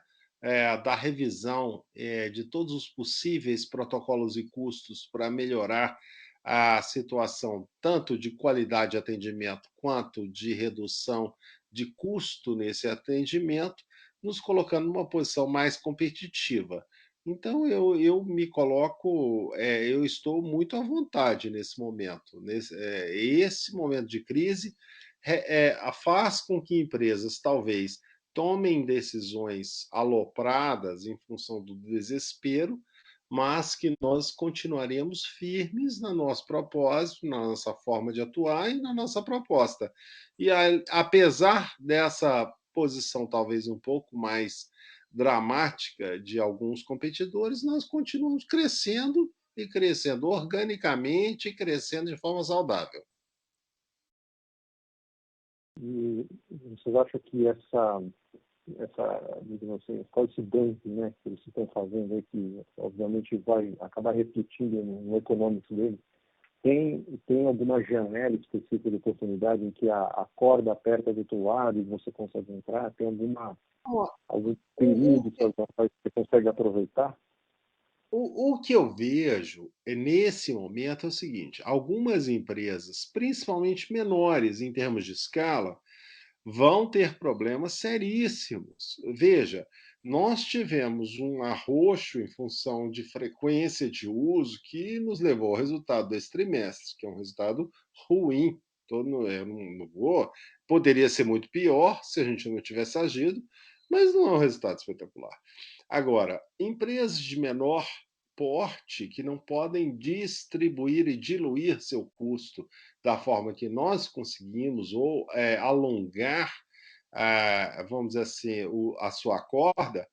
Da revisão de todos os possíveis protocolos e custos para melhorar a situação, tanto de qualidade de atendimento quanto de redução de custo nesse atendimento, nos colocando numa posição mais competitiva. Então, eu me coloco, eu estou muito à vontade nesse momento. Esse momento de crise faz com que empresas, talvez, tomem decisões alopradas em função do desespero, mas que nós continuaremos firmes no nosso propósito, na nossa forma de atuar e na nossa proposta. E apesar dessa posição talvez um pouco mais dramática de alguns competidores, nós continuamos crescendo e crescendo organicamente e crescendo de forma saudável. E vocês acham que digamos assim, esse dumping, né, que eles estão fazendo aí, que obviamente vai acabar refletindo no econômico dele, tem alguma janela específica de oportunidade em que a corda aperta do outro lado e você consegue entrar? Tem algum período que você consegue aproveitar? O que eu vejo nesse momento é o seguinte: algumas empresas, principalmente menores em termos de escala, vão ter problemas seríssimos. Veja, nós tivemos um arroxo em função de frequência de uso que nos levou ao resultado desse trimestre, que é um resultado ruim. Eu não vou, poderia ser muito pior se a gente não tivesse agido, mas não é um resultado espetacular. Agora, empresas de menor porte que não podem distribuir e diluir seu custo da forma que nós conseguimos ou alongar, vamos dizer assim, a sua corda,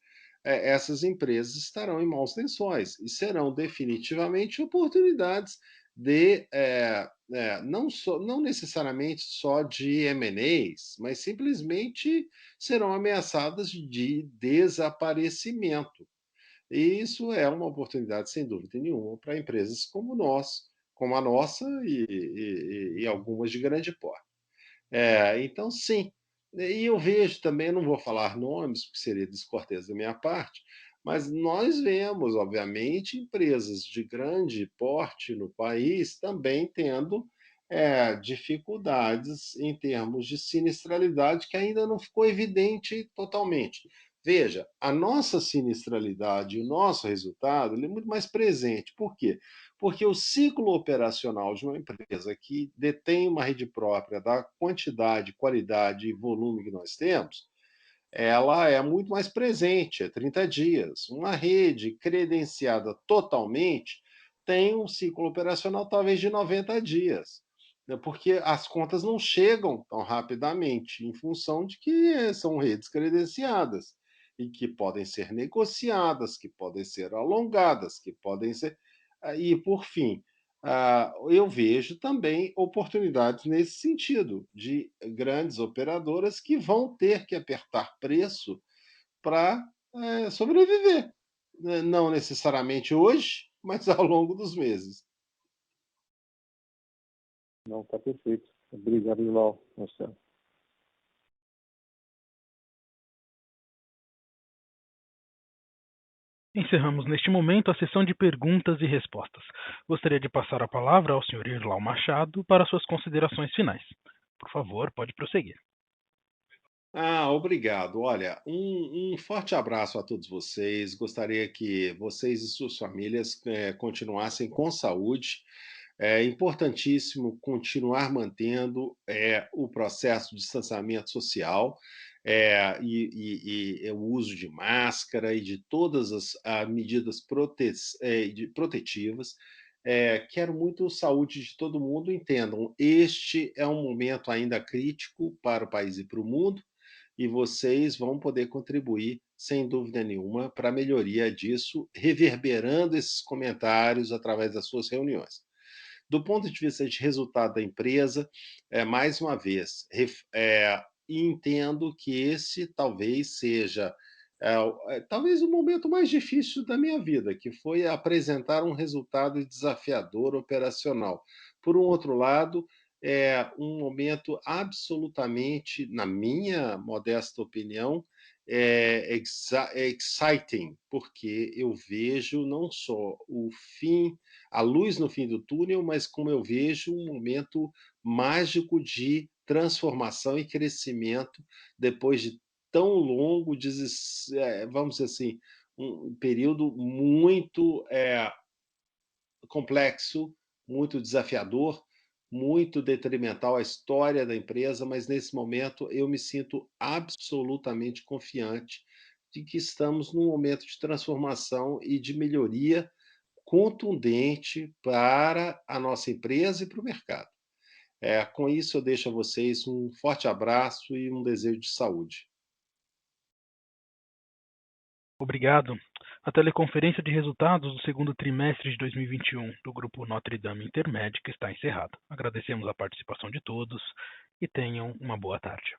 essas empresas estarão em maus lençóis e serão definitivamente oportunidades de não necessariamente só de M&As, mas simplesmente serão ameaçadas de desaparecimento. E isso é uma oportunidade, sem dúvida nenhuma, para empresas como nós, como a nossa e algumas de grande porte. Então, sim. E eu vejo também, não vou falar nomes, porque seria descortês da minha parte, mas nós vemos, obviamente, empresas de grande porte no país também tendo dificuldades em termos de sinistralidade, que ainda não ficou evidente totalmente. Veja, a nossa sinistralidade, o nosso resultado, ele é muito mais presente. Por quê? Porque o ciclo operacional de uma empresa que detém uma rede própria da quantidade, qualidade e volume que nós temos, ela é muito mais presente, é 30 dias. Uma rede credenciada totalmente tem um ciclo operacional talvez de 90 dias, né, porque as contas não chegam tão rapidamente, em função de que são redes credenciadas e que podem ser negociadas, que podem ser alongadas, que podem ser. E, por fim, eu vejo também oportunidades nesse sentido, de grandes operadoras que vão ter que apertar preço para sobreviver. Não necessariamente hoje, mas ao longo dos meses. Não, está perfeito. Obrigado, Lau, Marcelo. Encerramos neste momento a sessão de perguntas e respostas. Gostaria de passar a palavra ao Sr. Irlau Machado para suas considerações finais. Por favor, pode prosseguir. Obrigado. Olha, um forte abraço a todos vocês. Gostaria que vocês e suas famílias continuassem com saúde. É importantíssimo continuar mantendo o processo de distanciamento social e o uso de máscara e de todas as medidas protetivas. Quero muito saúde de todo mundo. Entendam, este é um momento ainda crítico para o país e para o mundo, e vocês vão poder contribuir, sem dúvida nenhuma, para a melhoria disso, reverberando esses comentários através das suas reuniões. Do ponto de vista de resultado da empresa, mais uma vez, entendo que esse talvez seja talvez o momento mais difícil da minha vida, que foi apresentar um resultado desafiador operacional. Por um outro lado, é um momento absolutamente, na minha modesta opinião, exciting, porque eu vejo não só o fim, a luz no fim do túnel, mas como eu vejo um momento mágico de transformação e crescimento depois de tão longo, vamos dizer assim, um período muito complexo, muito desafiador, muito detrimental à história da empresa, mas nesse momento eu me sinto absolutamente confiante de que estamos num momento de transformação e de melhoria contundente para a nossa empresa e para o mercado. Com isso, eu deixo a vocês um forte abraço e um desejo de saúde. Obrigado. A teleconferência de resultados do segundo trimestre de 2021 do Grupo Notre Dame Intermédica está encerrada. Agradecemos a participação de todos e tenham uma boa tarde.